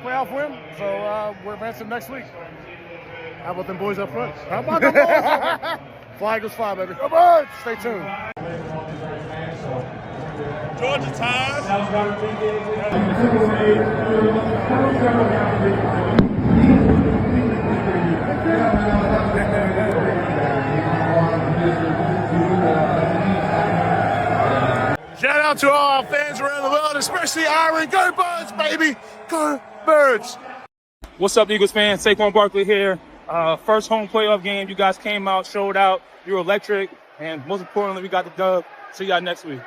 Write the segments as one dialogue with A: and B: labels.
A: playoff win, so we're advancing next week. How about them boys up front? How about them boys? Fly Eagles fly, baby. Come on, stay tuned.
B: Georgia time.
A: Shout out to all our fans around the world, especially Ireland. Go Birds, baby! Go Birds!
C: What's up, Eagles fans? Saquon Barkley here. First home playoff game. You guys came out, showed out. You were electric. And most importantly, we got the dub. See y'all next week.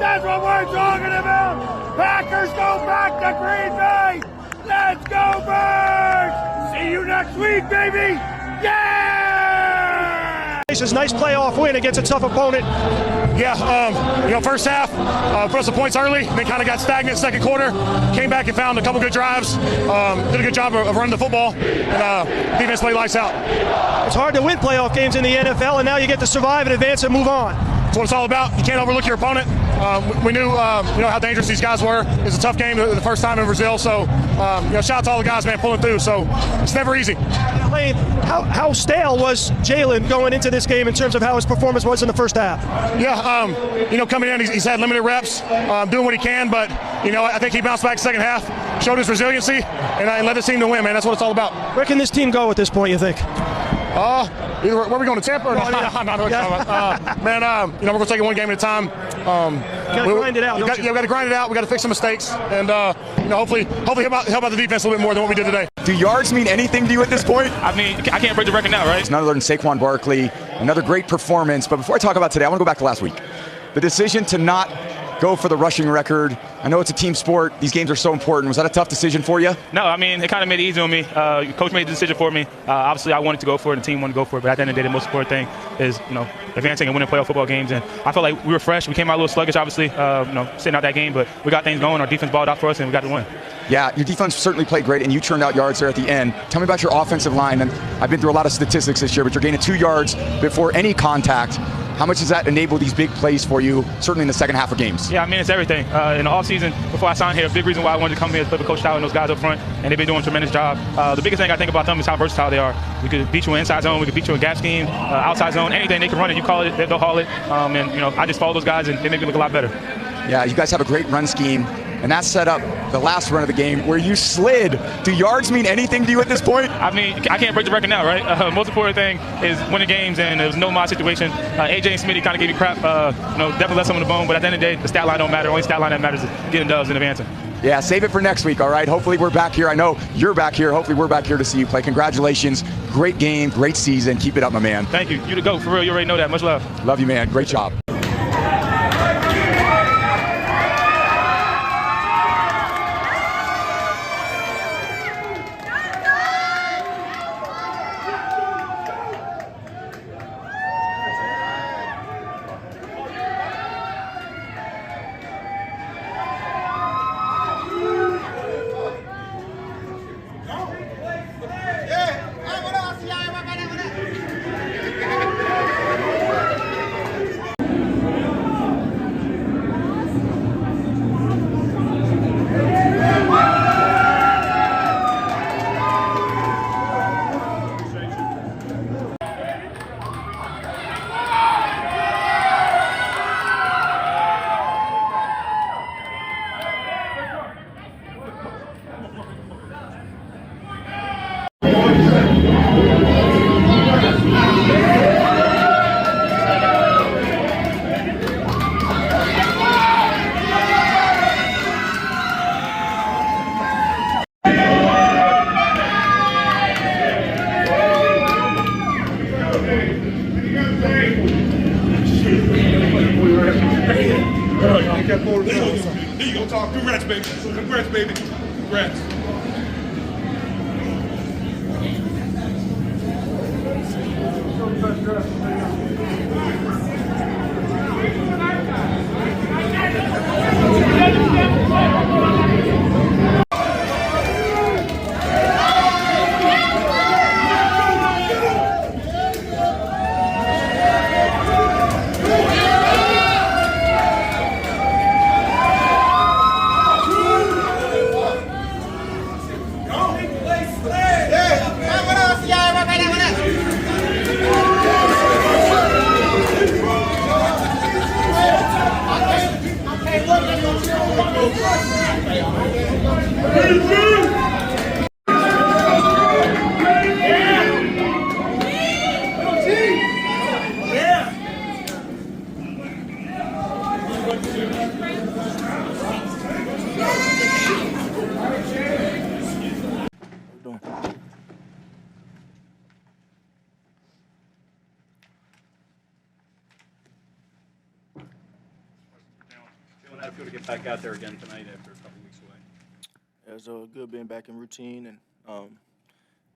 A: That's what we're talking about. Packers go back to Green Bay. Let's go, Birds. See you next week, baby. Yeah!
D: This is a nice playoff win against a tough opponent.
E: Yeah, first half, put us some points early, then kind of got stagnant second quarter. Came back and found a couple good drives. Did a good job of running the football, and defense played lights out.
D: It's hard to win playoff games in the NFL, and now you get to survive and advance and move on.
E: That's what it's all about. You can't overlook your opponent. We knew, how dangerous these guys were. It was a tough game the first time in Brazil. So, shout out to all the guys, man, pulling through. So it's never easy.
D: Lane, how stale was Jalen going into this game in terms of how his performance was in the first half?
E: Yeah, coming in, he's had limited reps, doing what he can, but I think he bounced back second half, showed his resiliency, and led the team to win, man. That's what it's all about.
D: Where can this team go at this point, you think?
E: Either where are we going to Tampa or not? Man, we're going to take it one game at a time.
D: Got to grind it out.
E: We got to grind it out. We got to fix some mistakes, and hopefully help out the defense a little bit more than what we did today.
F: Do yards mean anything to you at this point?
C: I mean, I can't break the record now, right?
F: It's none other than Saquon Barkley. Another great performance. But before I talk about today, I want to go back to last week. The decision to not go for the rushing record. I know it's a team sport. These games are so important. Was that a tough decision for you?
C: No, I mean, it kind of made it easy on me. Coach made the decision for me. Obviously, I wanted to go for it, and the team wanted to go for it. But at the end of the day, the most important thing is, advancing and winning playoff football games. And I felt like we were fresh. We came out a little sluggish, obviously, sitting out that game. But we got things going. Our defense balled out for us, and we got the win.
F: Yeah, your defense certainly played great, and you turned out yards there at the end. Tell me about your offensive line. And I've been through a lot of statistics this year, but you're gaining 2 yards before any contact. How much does that enable these big plays for you, certainly in the second half of games?
C: Yeah, I mean, it's everything. In the offseason, before I signed here, a big reason why I wanted to come here is play with Coach Howie and those guys up front, and they've been doing a tremendous job. The biggest thing I think about them is how versatile they are. We could beat you in inside zone, we could beat you in gap scheme, outside zone, anything they can run it. You call it, they'll haul it. I just follow those guys, and they make me look a lot better.
F: Yeah, you guys have a great run scheme, and that set up the last run of the game where you slid. Do yards mean anything to you at this point?
C: I mean, I can't break the record now, right? Most important thing is winning games, and there was no mod situation. AJ and Smitty kind of gave me crap, definitely left some on the bone, but at the end of the day, the stat line don't matter. Only stat line that matters is getting dubs and advancing.
F: Yeah, save it for next week, all right? Hopefully we're back here. I know you're back here. Hopefully we're back here to see you play. Congratulations. Great game, great season. Keep it up, my man.
C: Thank you. You the GOAT, for real. You already know that. Much love.
F: Love you, man. Great job.
B: Here you go, talk. Congrats, baby. Congrats, baby. Congrats.
G: How do you feel to get back out there again tonight after a couple weeks away?
H: It was good being back in routine and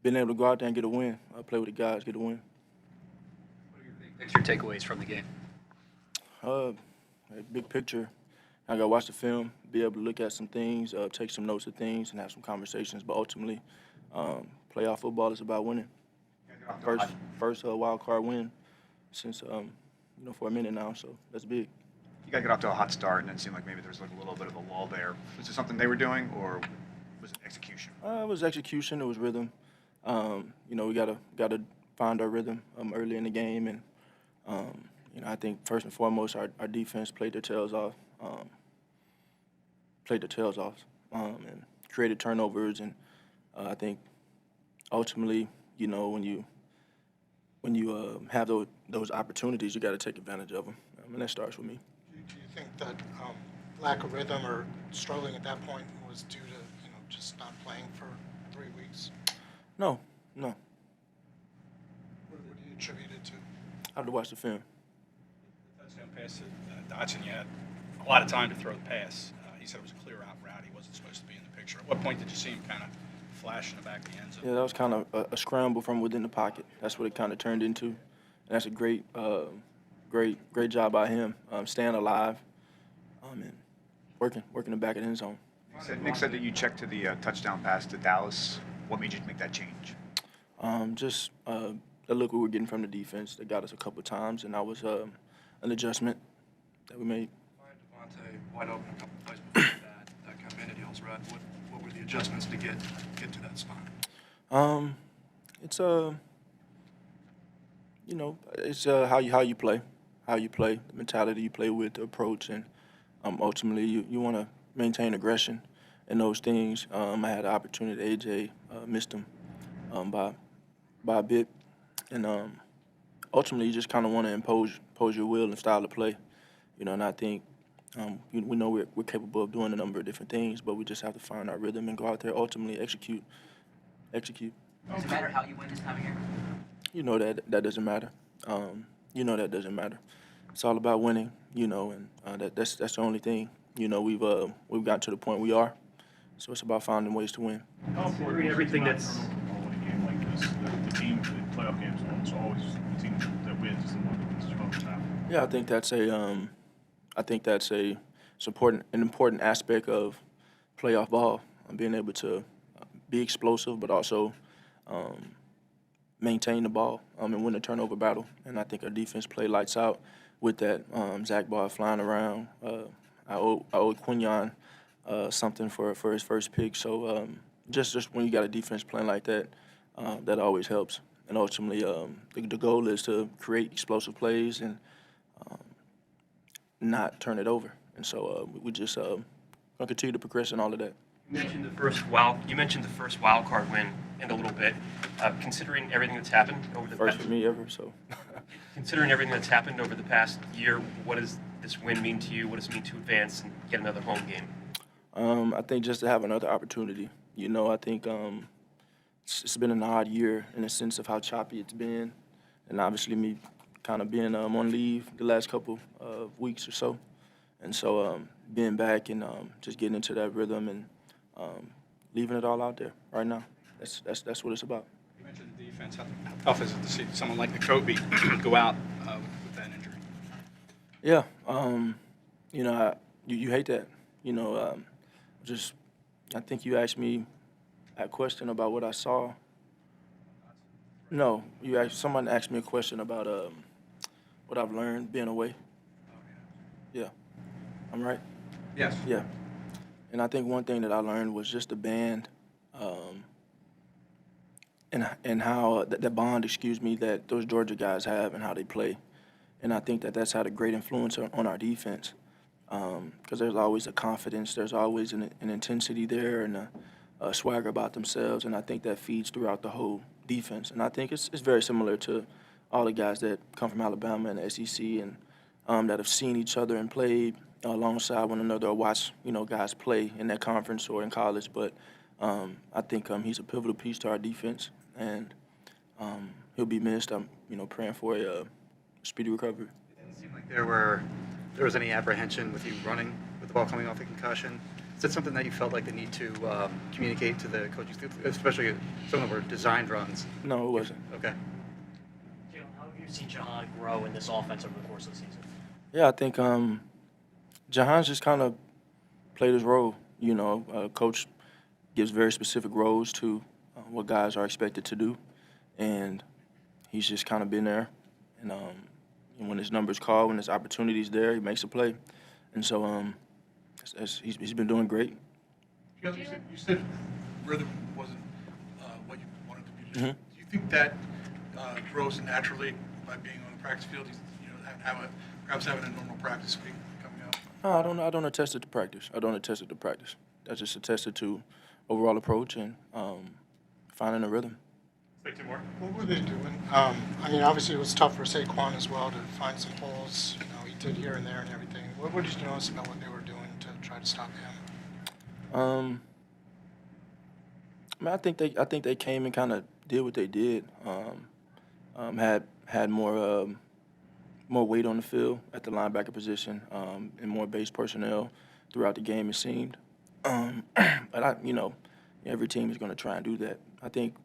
H: being able to go out there and get a win. Play with the guys, get a win.
G: What are your big picture takeaways from the game?
H: Big picture, I got to watch the film, be able to look at some things, take some notes of things, and have some conversations. But ultimately, playoff football is about winning. First wild card win since for a minute now, so that's big.
I: You got to get off to a hot start, and it seemed like maybe there was like a little bit of a lull there. Was it something they were doing, or was it execution?
H: It was execution. It was rhythm. We gotta find our rhythm early in the game, and I think first and foremost our defense played their tails off, and created turnovers, and I think ultimately, when you have those opportunities, you got to take advantage of them, and that starts with me.
J: Do you think that lack of rhythm or struggling at that point was due to just not playing for 3 weeks?
H: No.
J: What do you attribute it to?
H: I have to watch the film.
G: Touchdown pass to Dodson, you had a lot of time to throw the pass. He said it was a clear out route. He wasn't supposed to be in the picture. At what point did you see him kind of flash in the back of the end zone?
H: Yeah, that was kind of a scramble from within the pocket. That's what it kind of turned into, and that's a great job by him, staying alive, and working the back of the end zone.
I: Nick said that you checked to the touchdown pass to Dallas. What made you make that change?
H: Just the look we were getting from the defense that got us a couple of times, and that was an adjustment that we made.
K: Devonta wide open a couple of plays before that kind of ended Hill's run. What were the adjustments to get to that spot? It's
H: how you play, the mentality you play with, the approach, and ultimately you want to maintain aggression and those things. I had the opportunity. AJ missed him by a bit, and ultimately you just kind of want to impose your will and style of play, and I think we know we're capable of doing a number of different things, but we just have to find our rhythm and go out there, ultimately execute.
L: Does it matter how you win this time of year?
H: That doesn't matter. That doesn't matter. It's all about winning, and that's the only thing. We've gotten to the point we are, so it's about finding ways to win.
C: Considering everything that's in a game like this, the team, the playoff games, it's always the team that wins is the one that wins 12 times.
H: Yeah, I think that's an important aspect of playoff ball, being able to be explosive, but also maintain the ball and win the turnover battle. And I think our defense played lights out with that. Zach Ball flying around. I owe Quinyon something for his first pick. So just when you got a defense playing like that, that always helps. And ultimately, the goal is to create explosive plays and not turn it over. And so we just gonna continue to progress in all of that.
M: You mentioned the first wild card win in a little bit. Considering everything that's happened over the
H: first for me ever, so.
M: Considering everything that's happened over the past year, what does this win mean to you? What does it mean to advance and get another home game?
H: I think just to have another opportunity. I think it's been an odd year in the sense of how choppy it's been, and obviously me kind of being on leave the last couple of weeks or so. And so being back and just getting into that rhythm and leaving it all out there right now, that's what it's about.
G: You mentioned the defense. How tough is it to see someone like Kobe go out with that injury?
H: Yeah, you hate that. I think you asked me a question about what I saw. No, someone asked me a question about what I've learned being away. Yeah, I'm right.
G: Yes.
H: Yeah, and I think one thing that I learned was just the band, and how that bond, that those Georgia guys have and how they play, and I think that's had a great influence on our defense, because there's always a confidence, there's always an intensity there, and a swagger about themselves, and I think that feeds throughout the whole defense. And I think it's very similar to all the guys that come from Alabama and the SEC and that have seen each other and played alongside one another or watched guys play in that conference or in college. But I think he's a pivotal piece to our defense, and he'll be missed. I'm praying for a speedy recovery.
I: It didn't seem like there was any apprehension with you running with the ball coming off a concussion. Is that something that you felt like the need to communicate to the coaches, especially some of them were designed runs?
H: No, it wasn't.
I: Okay.
N: Jalen, how have you seen Jahan grow in this offense over the course of the season?
H: Yeah, I think Jahan's just kind of played his role. Coach gives very specific roles to what guys are expected to do, and he's just kind of been there. And when his number's called, when his opportunity's there, he makes a play. And so he's been doing great.
B: You said rhythm wasn't what you wanted to be.
H: Mm-hmm.
B: Do you think that grows naturally by being on the practice field? Perhaps having a normal practice week coming up?
H: No, I don't attest it to practice. That's just attested to overall approach and finding a rhythm.
M: Say two more.
J: What were they doing? Obviously it was tough for Saquon as well to find some holes. He did here and there and everything. What did you notice about what they were doing to try to stop him?
H: I think they came and kind of did what they did. Had more weight on the field at the linebacker position and more base personnel throughout the game. It seemed, but every team is going to try and do that. I think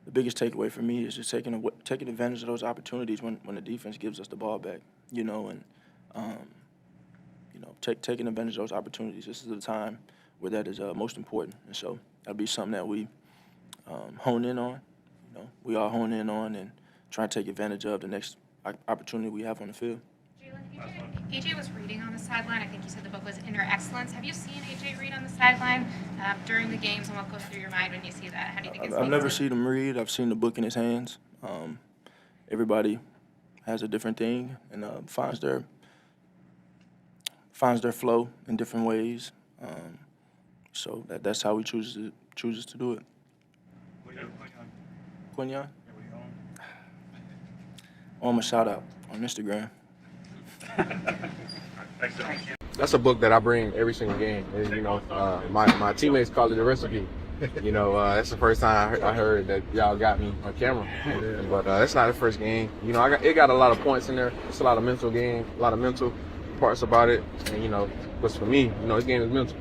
H: the biggest takeaway for me is just taking advantage of those opportunities when the defense gives us the ball back. Taking advantage of those opportunities. This is the time where that is most important, and so that'll be something that we hone in on. We all hone in on and try to take advantage of the next opportunity we have on the field.
O: Jalen, AJ was reading on the sideline. I think you said the book was Inner Excellence. Have you seen AJ read on the sideline during the games, and what goes through your mind when you see that? How do you think
H: I've never seen him read. I've seen the book in his hands. Everybody has a different thing and finds their flow in different ways. So that's how he chooses to do it. Quinyon? I want him a shout out on Instagram.
P: That's a book that I bring every single game. And, my teammates call it the recipe. That's the first time I heard that y'all got me on camera. But that's not the first game. It got a lot of points in there. It's a lot of mental game, a lot of mental parts about it. And, what's for me, this game is mental.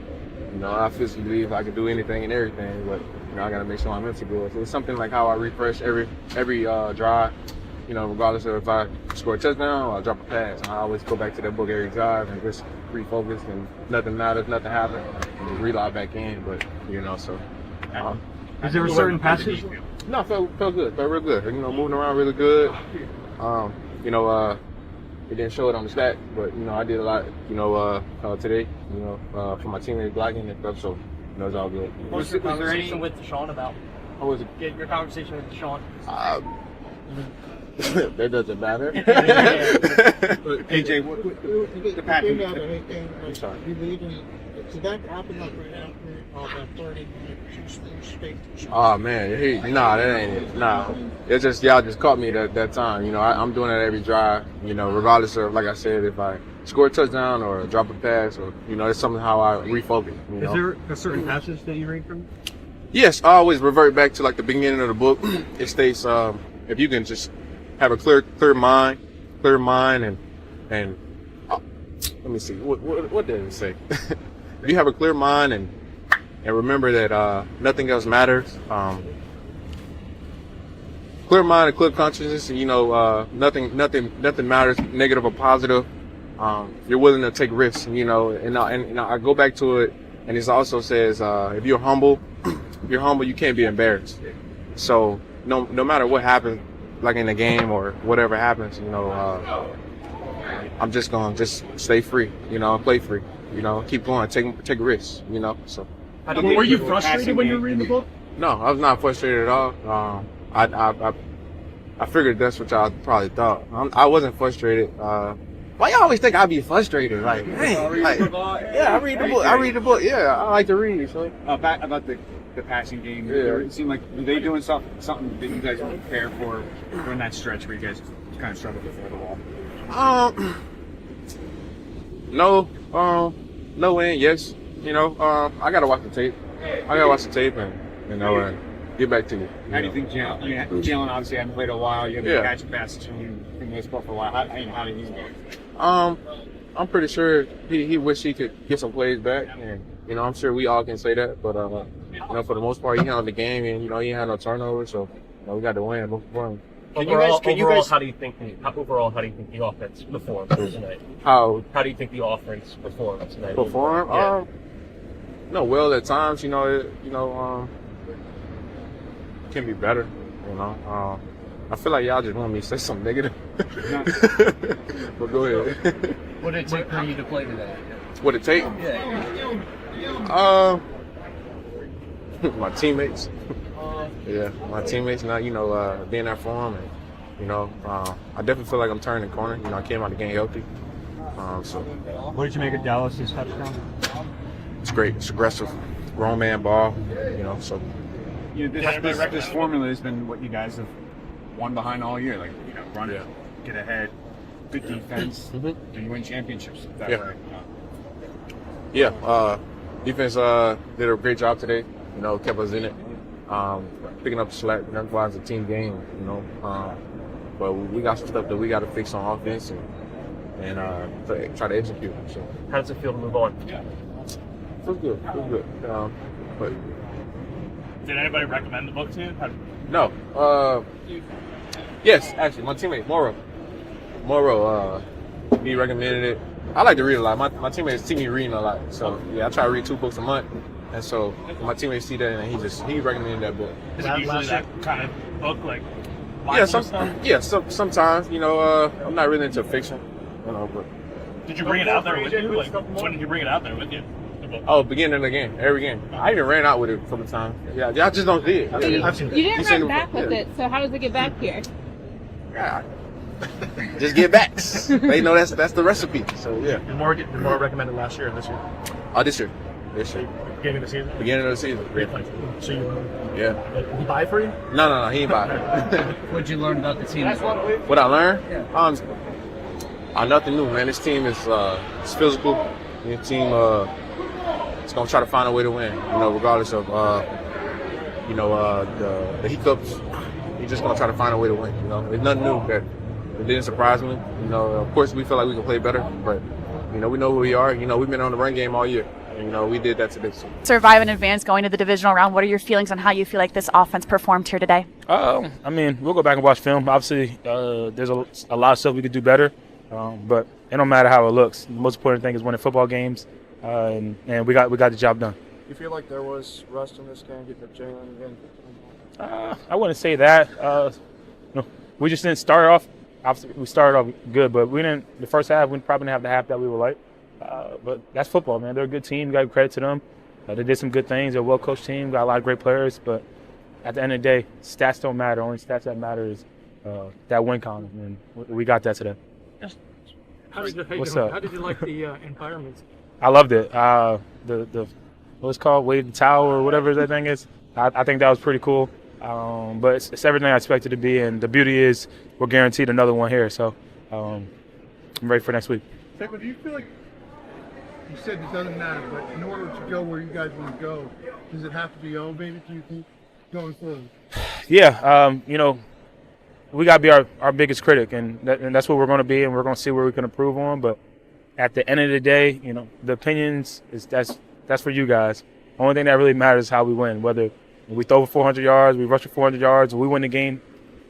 P: I physically believe I can do anything and everything, but, I got to make sure I'm mental good. So it's something like how I refresh every drive. Regardless of if I score a touchdown or I drop a pass, I always go back to that book every drive and just refocus and nothing matters, nothing happens, and just relog back in. But so.
Q: Is there a certain passage?
P: No, felt good, felt real good. Moving around really good. It didn't show it on the stat, but I did a lot. Today, for my teammates blocking and stuff. So it's all good.
N: Was there anything with Deshaun about?
P: What was it?
N: Get your conversation with Deshaun.
P: That doesn't matter.
Q: AJ, the package.
P: I'm sorry.
J: Did that happen right after that 30-minute straight?
P: Oh man, that ain't it. Nah, it's just y'all just caught me that time. I'm doing that every drive. Regardless of, like I said, if I score a touchdown or drop a pass, or it's something how I refocus.
Q: Is there a certain passage that you read from?
P: Yes, I always revert back to like the beginning of the book. It states, if you can just have a clear mind, and let me see. What did it say? If you have a clear mind and remember that nothing else matters. Clear mind and clear consciousness. You know, nothing matters, negative or positive. You're willing to take risks. You know, and I go back to it, and it also says if you're humble, you can't be embarrassed. So no matter what happens, like in the game or whatever happens, you know, I'm just gonna stay free. You know, play free. You know, keep going, take risks. You know, so.
Q: Were you frustrated when you were reading the book?
P: No, I was not frustrated at all. I figured that's what y'all probably thought. I wasn't frustrated. Why y'all always think I'd be frustrated? Like, hey, yeah, I read the book. I read the book. Yeah, I like to read. So.
Q: About the passing game.
P: Yeah.
Q: It seemed like were they doing something that you guys were prepared for during that stretch where you guys kind of struggled to throw the ball?
P: No and yes. You know, I gotta watch the tape. And you know, and get back to you.
Q: How do you think Jalen obviously hadn't played a while? You haven't catching passes from this ball for a while. How do you think?
P: I'm pretty sure he wished he could get some plays back, and you know, I'm sure we all can say that. But you know, for the most part, he handled the game, and you know, he had no turnovers, so you know, we got to win.
M: Overall, how do you think the offense performed tonight? How do you think the offense performed tonight?
P: Yeah. No, well, at times, you know, can be better. You know, I feel like y'all just want me to say something negative. But go ahead.
Q: What did it take for you to play today?
P: What it take?
Q: Yeah.
P: My teammates. Yeah, my teammates. Now, you know, being there for them, and you know, I definitely feel like I'm turning the corner. You know, I came out the game healthy. So.
Q: What did you make of Dallas' touchdown?
P: It's great. It's aggressive, grown man ball. You know, so.
Q: You know, this formula has been what you guys have won behind all year. Like, you know, run it, get ahead, good defense, and you win championships that way.
P: Yeah. Defense did a great job today. You know, kept us in it. Picking up the slack. That's why it's a team game. You know, but we got some stuff that we got to fix on offense and try to execute. So.
M: How does it feel to move on?
P: Feels good. But
C: did anybody recommend the book to you?
P: No. Yes, actually, my teammate Moro, he recommended it. I like to read a lot. My teammates see me reading a lot, so yeah, I try to read 2 books a month. And so my teammates see that, and he recommended that book.
C: Is it usually that kind of book, like?
P: Sometimes. You know, I'm not really into fiction. You know, but.
C: Did you bring it out there with you? Like, when did you bring it out there with you?
P: Oh, beginning of the game, every game. I even ran out with it from the time. Yeah, I just don't see it.
R: You didn't run back with it, so how does it get back here?
P: Yeah, just get backs. They know that's the recipe. So yeah.
C: Did more recommended last year or this year?
P: This year.
C: Beginning of the season.
P: Beginning of the season.
C: So you.
P: Yeah.
C: Did he buy for you?
P: No, he ain't buy.
Q: What'd you learn about the team?
P: What I learned? Yeah. Nothing new, man. This team is it's physical. This team it's gonna try to find a way to win. You know, regardless of the hiccups. He's just gonna try to find a way to win. You know, there's nothing new that it didn't surprise me. You know, of course we feel like we can play better, but you know, we know who we are. You know, we've been on the run game all year. And, you know, we did that today.
S: Survive and advance going to the divisional round. What are your feelings on how you feel like this offense performed here today?
C: I mean, we'll go back and watch film. Obviously, there's a lot of stuff we could do better, but it don't matter how it looks. The most important thing is winning football games, and we got the job done.
T: You feel like there was rust in this game, getting up Jalen again?
C: I wouldn't say that. No, we just didn't start off. Obviously, we started off good, but we didn't. The first half, we probably didn't have the half that we would like. But that's football, man. They're a good team. Got credit to them. They did some good things. They're a well-coached team. Got a lot of great players. But at the end of the day, stats don't matter. Only stats that matter is that win column, and we got that today. What's up?
U: How did you like the environment?
C: I loved it. The what's it called, wave the towel or whatever that thing is. I think that was pretty cool. But it's everything I expected to be, and the beauty is we're guaranteed another one here. So I'm ready for next week.
V: Saquon, do you feel like you said it doesn't matter, but in order to go where you guys want to go, does it have to be elevated, do you think, going forward?
C: Yeah, you know, we got to be our biggest critic, and that's what we're going to be, and we're going to see where we can improve on. But at the end of the day, the opinions that's for you guys. Only thing that really matters is how we win. Whether we throw for 400 yards, we rush for 400 yards, or we win the game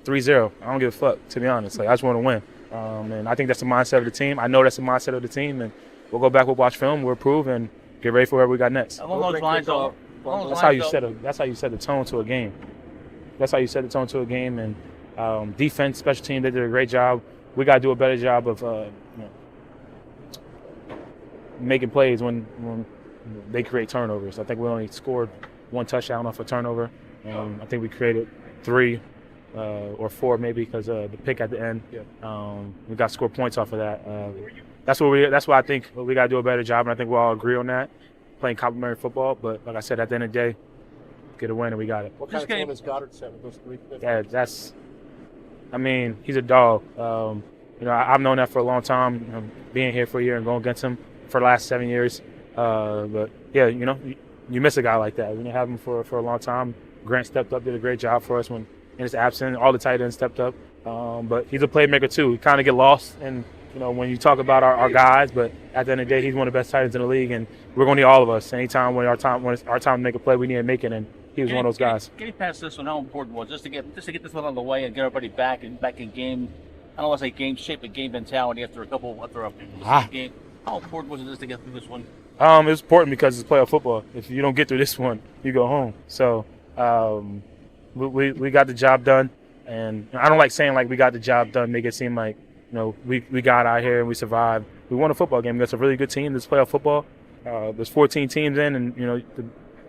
C: 3-0. I don't give a fuck, to be honest. I just want to win. And I think that's the mindset of the team. I know that's the mindset of the team, and we'll go back, we'll watch film, we'll improve, and get ready for whatever we got next.
A: Along those lines,
C: That's how you set the tone to a game. That's how you set the tone to a game. And defense, special team, they did a great job. We got to do a better job of making plays when they create turnovers. I think we only scored 1 touchdown off a turnover. I think we created 3 or 4 maybe because the pick at the end. We got to score points off of that. That's why I think we got to do a better job, and I think we all agree on that. Playing complementary football, but like I said, at the end of the day, get a win and we got it.
A: What kind of game has Goddard set with those 3 picks?
C: Yeah, he's a dog. I've known that for a long time. Being here for a year and going against him for the last 7 years. But yeah, you miss a guy like that. We didn't have him for a long time. Grant stepped up, did a great job for us when in his absence. All the tight ends stepped up. But he's a playmaker too. We kind of get lost in when you talk about our guys, but at the end of the day, he's one of the best tight ends in the league, and we're going to need all of us. Anytime when it's our time to make a play, we need to make it, and he was one of those guys.
A: Getting past this one, how important was it just to get this one out of the way and get everybody back in game? I don't want to say game shape, but game mentality after a game. How important was it just to get through this one?
C: It was important because it's playoff football. If you don't get through this one, you go home. So we got the job done, and I don't like saying we got the job done, make it seem like we got out here and we survived. We won a football game. That's a really good team. This playoff football. There's 14 teams in, and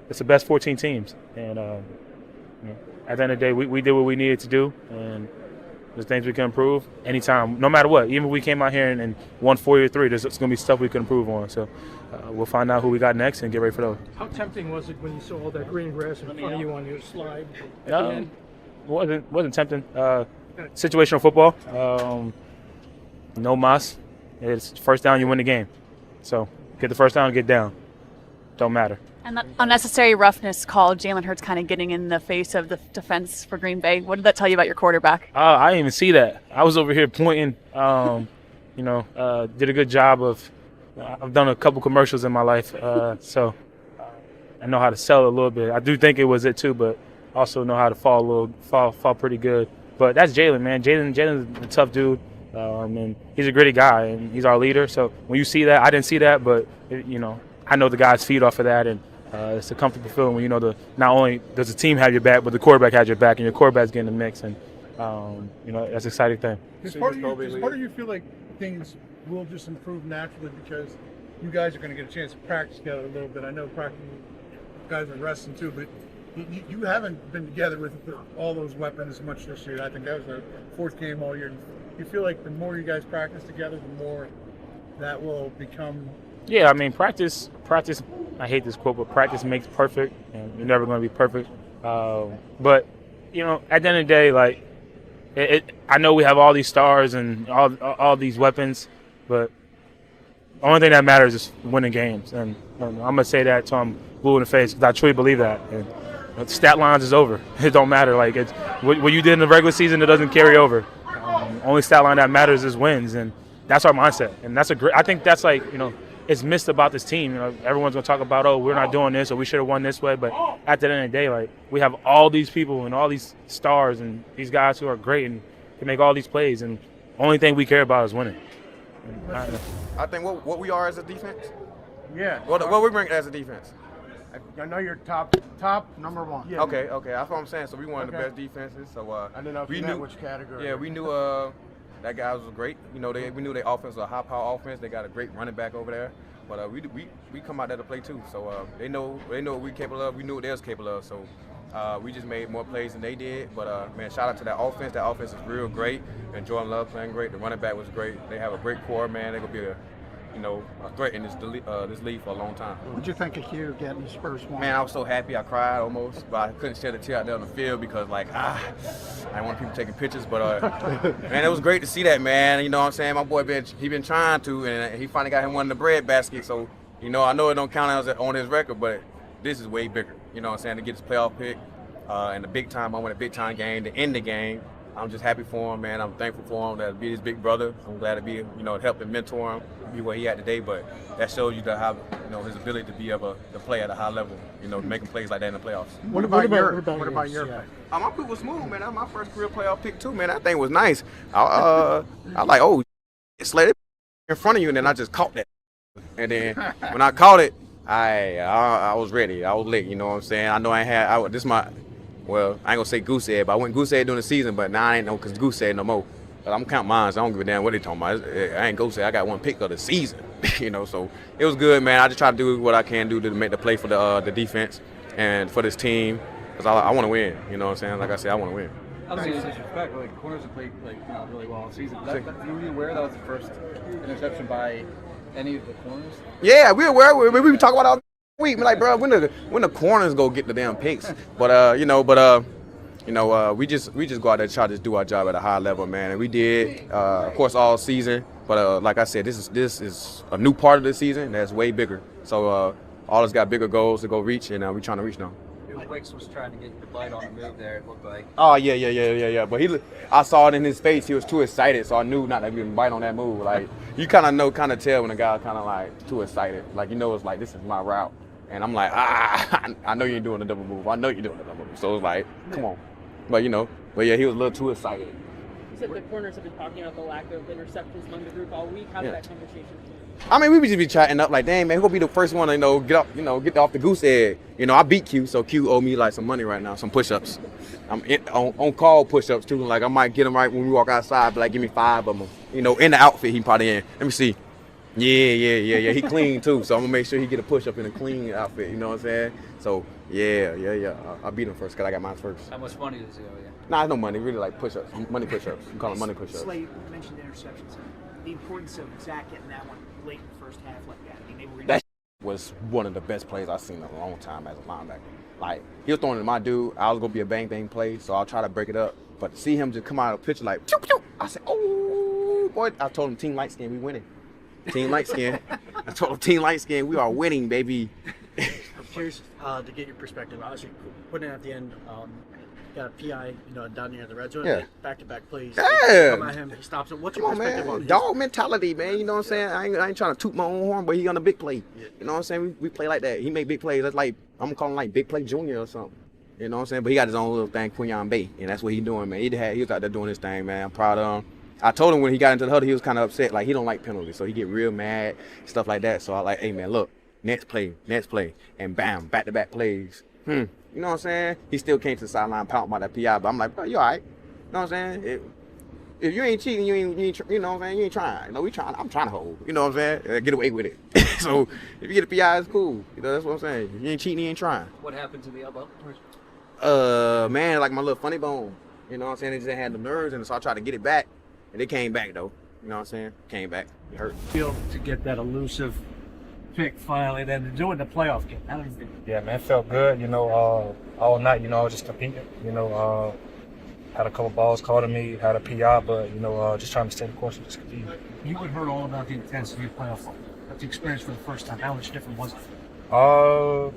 C: it's the best 14 teams. And at the end of the day, we did what we needed to do, and there's things we can improve anytime, no matter what. Even if we came out here and won 40-3, there's going to be stuff we can improve on. So we'll find out who we got next and get ready for those.
U: How tempting was it when you saw all that green grass in front of you on your slide?
C: Wasn't tempting. Situational football. No mas. It's first down, you win the game. So get the first down, get down. Don't matter.
S: And that unnecessary roughness call, Jalen Hurts kind of getting in the face of the defense for Green Bay. What did that tell you about your quarterback?
C: I didn't even see that. I was over here pointing. Did a good job of. I've done a couple commercials in my life, so I know how to sell it a little bit. I do think it was it too, but also know how to fall pretty good. But that's Jalen, man. Jalen's a tough dude. And he's a gritty guy, and he's our leader. So when you see that, I didn't see that, but I know the guys feed off of that, and it's a comfortable feeling when not only does the team have your back, but the quarterback has your back, and your quarterback's getting the mix, and that's an exciting thing.
V: Does part of you feel like things will just improve naturally because you guys are going to get a chance to practice together a little bit? I know practicing guys are resting too, but you haven't been together with all those weapons much this year. I think that was the 4th game all year. You feel like the more you guys practice together, the more that will become.
C: Yeah, practice. I hate this quote, but practice makes perfect, and you're never going to be perfect. But at the end of the day, I know we have all these stars and all these weapons, but the only thing that matters is winning games, and I'm gonna say that till I'm blue in the face because I truly believe that. And stat lines is over. It don't matter. It's what you did in the regular season, it doesn't carry over. Only stat line that matters is wins, and that's our mindset. And that's I think that's it's missed about this team. Everyone's gonna talk about, we're not doing this, or we should have won this way. But at the end of the day, we have all these people and all these stars and these guys who are great and can make all these plays, and only thing we care about is winning.
P: I think what we are as a defense.
V: Yeah.
P: What we bring as a defense.
V: I know you're top number 1.
P: Yeah. Okay, that's what I'm saying. So we one of the best defenses. So
V: I don't know if you knew which category.
P: Yeah, we knew that guy was great. We knew their offense was a high-power offense. They got a great running back over there. But we come out there to play too. So they know what we're capable of. We knew what they was capable of. So we just made more plays than they did. But man, shout out to that offense. That offense is real great. And Jordan Love playing great. The running back was great. They have a great core, man. They're gonna be a threat in this league for a long time.
V: What'd you think of Hugh getting his first one?
P: Man, I was so happy. I cried almost, but I couldn't shed a tear out there on the field because, I didn't want people taking pictures. But man, it was great to see that, man. You know what I'm saying? My boy he been trying to, and he finally got him one in the bread basket. So I know it don't count on his record, but this is way bigger. You know what I'm saying? To get his playoff pick in the big time, I won a big time game to end the game. I'm just happy for him, man. I'm thankful for him to be his big brother. I'm glad to be, to help and mentor him, be where he at today. But that shows you how, his ability to be able to play at a high level, making plays like that in the playoffs.
V: What about your play?
P: My pick was smooth, man. That was my first career playoff pick too, man. That thing was nice. I like, slid it in front of you, and then I just caught that. And then when I caught it, I was ready. I was lit. You know what I'm saying? I know I ain't gonna say goose egg, but I went goose egg during the season, but now I ain't no goose egg no more. But I'm counting mines. I don't give a damn what they talking about. I ain't goose egg. I got one pick of the season. So it was good, man. I just try to do what I can do to make the play for the defense and for this team, because I want to win. You know what I'm saying? Like I said, I want to win.
D: Obviously, disrespect. Corners have played really well all season. Were you aware that was the first interception by any of the corners?
P: Yeah, we aware. We talk about it all week. We're like, bro, when the corners go get the damn picks. But we just go out there and try to do our job at a high level, man. And we did, of course, all season. But like I said, this is a new part of the season that's way bigger. So all of us got bigger goals to go reach, and we're trying to reach now.
D: Wicks was trying to get the light on the move there, it looked like.
P: Oh, yeah. But I saw it in his face. He was too excited, so I knew not to even bite on that move. Like, you kind of tell when a guy kind of like too excited. Like, it's like, this is my route. And I'm like, I know you ain't doing the double move. I know you're doing the double move. So it's like, come on. But, yeah, he was a little too excited.
R: You said the corners have been talking about the lack of interceptions among the group all week. How did that conversation feel?
P: I mean, we would just be chatting up like, dang, man, who'll be the first one to, get off the goose egg. I beat Q, so Q owe me like some money right now, some push-ups. I'm on call push-ups too. Like, I might get them right when we walk outside, but like, give me 5 of them. In the outfit he probably in. Let me see. Yeah. He clean too, so I'm gonna make sure he get a push-up in a clean outfit. You know what I'm saying? So yeah. I beat him first because I got mine first.
D: How much money does he owe you?
P: Nah, no money. Really like push-ups. Money push-ups. We call them money push-ups.
E: Slade mentioned interceptions. The importance of Zach getting that one late in the first half like that. I mean,
P: that was one of the best plays I've seen in a long time as a linebacker. Like, he was throwing to my dude. I was going to be a bang play, so I'll try to break it up. But to see him just come out of the picture like, choop, choop, I said, oh, boy. I told him, Team Light Skin, we winning. Team Light Skin. I told him, Team Light Skin, we are winning, baby.
E: I'm curious to get your perspective. Obviously, putting it at the end, got a PI, down near the red zone.
P: Yeah.
E: Back-to-back plays.
P: Yeah.
E: Come at him, he stops it. What's your perspective on his?
P: Dog mentality, man. You know what I'm saying? I ain't trying to toot my own horn, but he on a big play.
E: Yeah.
P: You know what I'm saying? We play like that. He make big plays. That's like, I'm gonna call him like Big Play Junior or something. You know what I'm saying? But he got his own little thing, Quinyon Bay, and that's what he doing, man. He was out there doing his thing, man. I'm proud of him. I told him when he got into the huddle, he was kind of upset. Like, he don't like penalties, so he get real mad, stuff like that. So I like, hey, man, look, next play, and bam, back-to-back plays. You know what I'm saying? He still came to the sideline pouting about that PI, but I'm like, bro, you all right. You know what I'm saying? If you ain't cheating, you ain't you know what I'm saying? You ain't trying. We trying. I'm trying to hold. You know what I'm saying? Get away with it. So if you get a PI, it's cool. That's what I'm saying. If you ain't cheating, you ain't trying.
D: What happened to the elbow?
P: Man, like my little funny bone. You know what I'm saying? It just had the nerves, and so I tried to get it back, and it came back though. You know what I'm saying? Came back. It hurt.
E: Feel to get that elusive pick finally, then to do it in the playoff game. How did it feel?
C: Yeah, man, it felt good. All night, I was just competing. Had a couple balls called to me, had a PI, but just trying to stay the course and just compete.
E: You would heard all about the intensity of playoff football. That's the experience for the first time. How much different was it?
C: I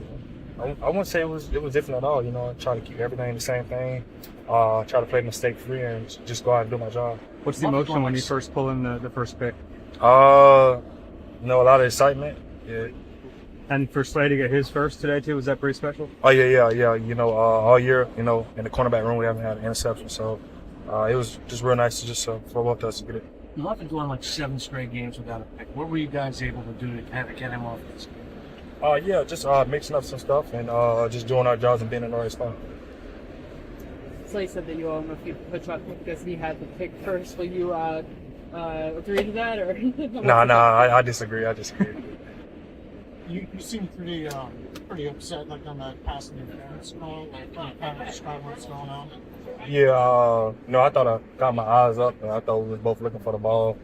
C: wouldn't say it was different at all. I try to keep everything the same thing. Try to play mistake free and just go out and do my job.
Q: What's the emotion when you first pull in the first pick?
C: A lot of excitement. Yeah.
Q: And for Slade to get his first today too, was that pretty special?
C: Oh yeah. All year, in the cornerback room we haven't had an interception, so it was just real nice to just for both of us to get it.
E: You have been going like 7 straight games without a pick. What were you guys able to do to kind of get him off this game?
C: Just mixing up some stuff and just doing our jobs and being in the right spot.
R: Slade said that you all know if you put up because he had the pick first. Will you agree to that or?
C: I disagree.
U: You seem pretty upset, like on that passing interference call. Like, can you kind of describe what's going on?
C: Yeah, I thought I got my eyes up, and I thought we was both looking for the ball.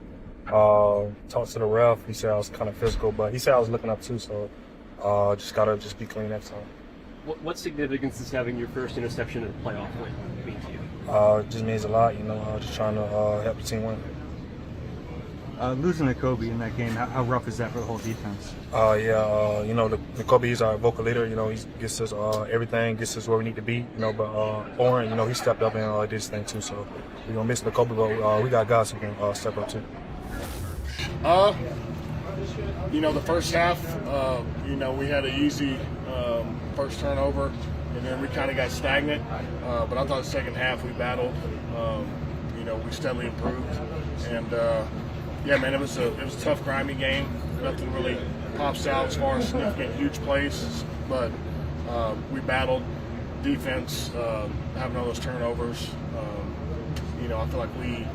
C: Talked to the ref. He said I was kind of physical, but he said I was looking up too, so just gotta be clean next time.
M: What significance does having your first interception in a playoff win mean to you?
C: It just means a lot, just trying to help the team win.
F: Losing to Kobe in that game, how rough is that for the whole defense?
K: You know, the Kobe is our vocal leader. You know, he gets us everything, gets us where we need to be. You know, but Oren, you know, he stepped up and did his thing too. So we're gonna miss the Kobe, but we got guys who can step up too.
W: You know, the first half, you know, we had an easy first turnover, and then we kind of got stagnant. But I thought the second half we battled. You know, we steadily improved, and yeah, man, it was a tough, grimy game. Nothing really pops out as far as significant, huge plays, but we battled. Defense, having all those turnovers. You know, I feel like we,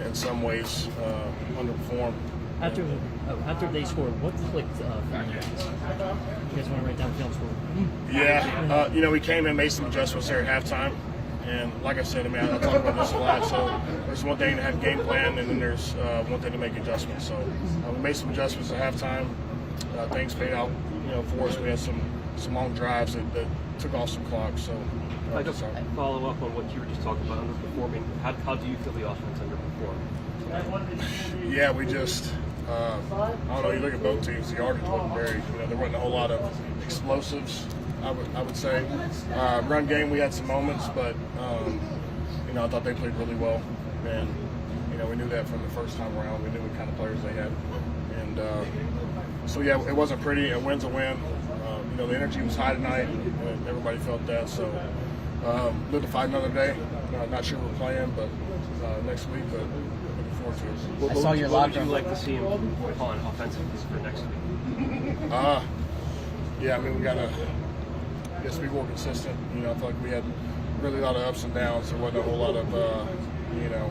W: in some ways, underperformed.
N: After they scored, what clicked for you guys? You guys want to write down film score?
W: Yeah, you know, we came in, made some adjustments there at halftime. And like I said, I mean, I talk about this a lot. So there's one thing to have a game plan, and then there's one thing to make adjustments. So we made some adjustments at halftime. Things paid out, you know, for us. We had some long drives that took off some clock. So
M: I just follow up on what you were just talking about underperforming. How do you feel the offense underperformed?
W: Yeah, we just I don't know. You look at both teams. The yardage wasn't very. You know, there wasn't a whole lot of explosives. I would say run game we had some moments, but you know, I thought they played really well, and you know, we knew that from the first time around. We knew what kind of players they had, and so yeah, it wasn't pretty. A win's a win. You know, the energy was high tonight, and everybody felt that. So live to fight another day. Not sure we're playing, but next week, but looking forward to it.
M: I saw your locker. What would you like to see him on offensively for next week?
W: Yeah, I mean, we gotta be more consistent. You know, I feel like we had really a lot of ups and downs. There wasn't a whole lot of, you know,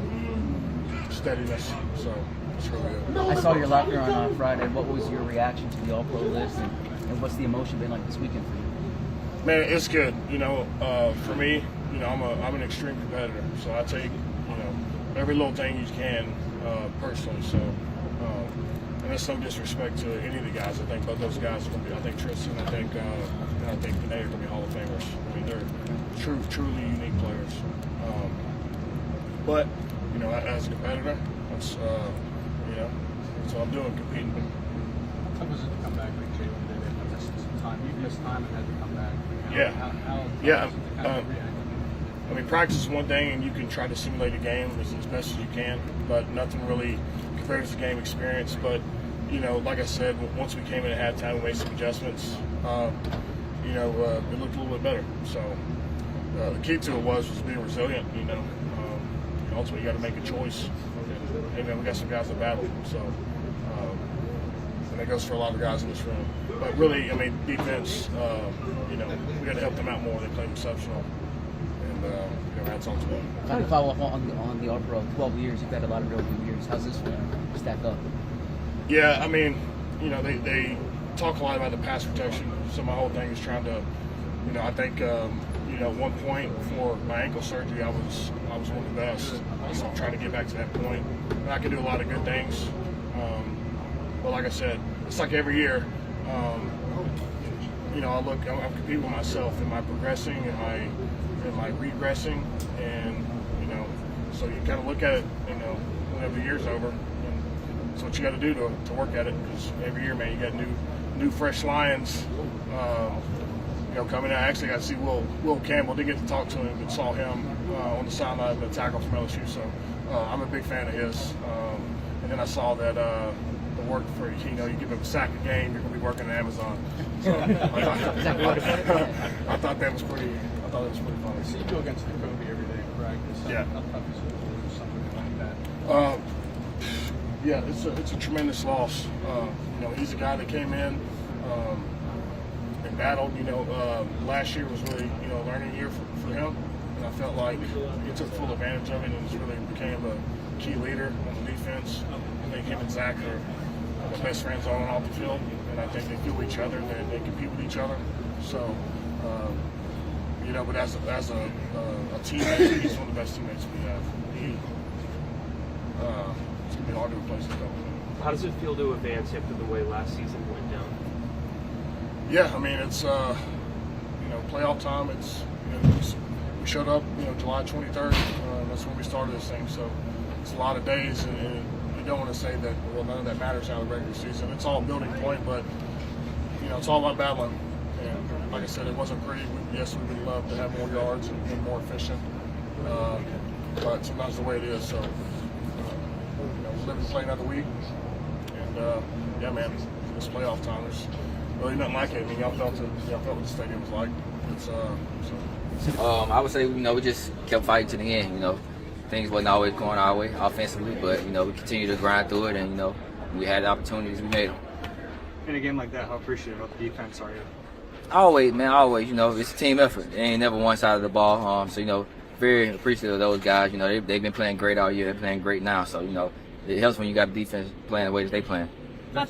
W: steadiness. So it's really good.
L: I saw your locker on Friday. What was your reaction to the All-Pro list, and what's the emotion been like this weekend for you?
W: Man, it's good. You know, for me, you know, I'm an extreme competitor. So I take, you know, every little thing you can personally. So. And that's no disrespect to any of the guys. I think both those guys are going to be. I think Tristan. I think Panay are going to be Hall of Famers. I mean, they're truly unique players. But you know, as a competitor, that's you know, that's what I'm doing, competing.
D: How tough was it to come back like Jalen did? It missed some time. You missed time and had to come back.
W: Yeah. I mean, practice is one thing, and you can try to simulate a game as best as you can, but nothing really compares to game experience. But you know, like I said, once we came in at halftime, we made some adjustments. You know, it looked a little bit better. So the key to it was being resilient. You know, ultimately you got to make a choice. And then we got some guys that battle. So and that goes for a lot of guys in this room. But really, I mean, defense. You know, we got to help them out more. They played exceptional. You know, hats off to them.
L: If I can follow up on the All-Pro, 12 years, you've had a lot of real good years. How's this one stack up?
W: Yeah, I mean, you know, they talk a lot about the pass protection. So my whole thing is trying to, you know, I think, you know, at one point before my ankle surgery, I was one of the best. So I'm trying to get back to that point. And I can do a lot of good things. But like I said, it's like every year. You know, I'm competing with myself. Am I progressing? Am I regressing? And you know, so you kind of look at it, you know, whenever the year's over, and that's what you got to do to work at it. Because every year, man, you got new fresh lions. You know, coming out. I actually got to see Will Campbell. Didn't get to talk to him, but saw him on the sideline of the tackle from LSU. So I'm a big fan of his. And then I saw that the work for, you know, you give him a sack a game, you're going to be working at Amazon. So I thought that was pretty. I thought it was pretty funny.
D: So you go against the Kobe every day in practice.
W: Yeah.
D: How tough is it to lose something like that?
W: Yeah, it's a tremendous loss. You know, he's a guy that came in and battled. You know, last year was really, you know, a learning year for him, and I felt like he took full advantage of it and really became a key leader on the defense. I think him and Zach are the best friends on and off the field, and I think they feel each other. They compete with each other. So, you know, but as a teammate, he's one of the best teammates we have. It's gonna be hard to replace him.
M: How does it feel to advance after the way last season went down?
W: Yeah, I mean, it's you know, playoff time. It's, you know, we showed up, you know, July 23rd. That's when we started this thing. So it's a lot of days, and don't want to say that, well, none of that matters out of the regular season. It's all a building point, but, it's all about battling. And like I said, it wasn't pretty. Yes, we would love to have more yards and be more efficient. But sometimes the way it is. So, we live and play another week. And, yeah, man, this playoff time, there's really nothing like it. I mean, y'all felt what the stadium was like.
L: I would say, we just kept fighting to the end. Things wasn't always going our way offensively, but, we continued to grind through it, and, we had the opportunities, we made them.
F: In a game like that, how appreciative of the defense are you?
L: Always, man, always. It's a team effort. It ain't never one side of the ball. So, very appreciative of those guys. They've been playing great all year. They're playing great now. So, it helps when you got the defense playing the way that they playing.
B: How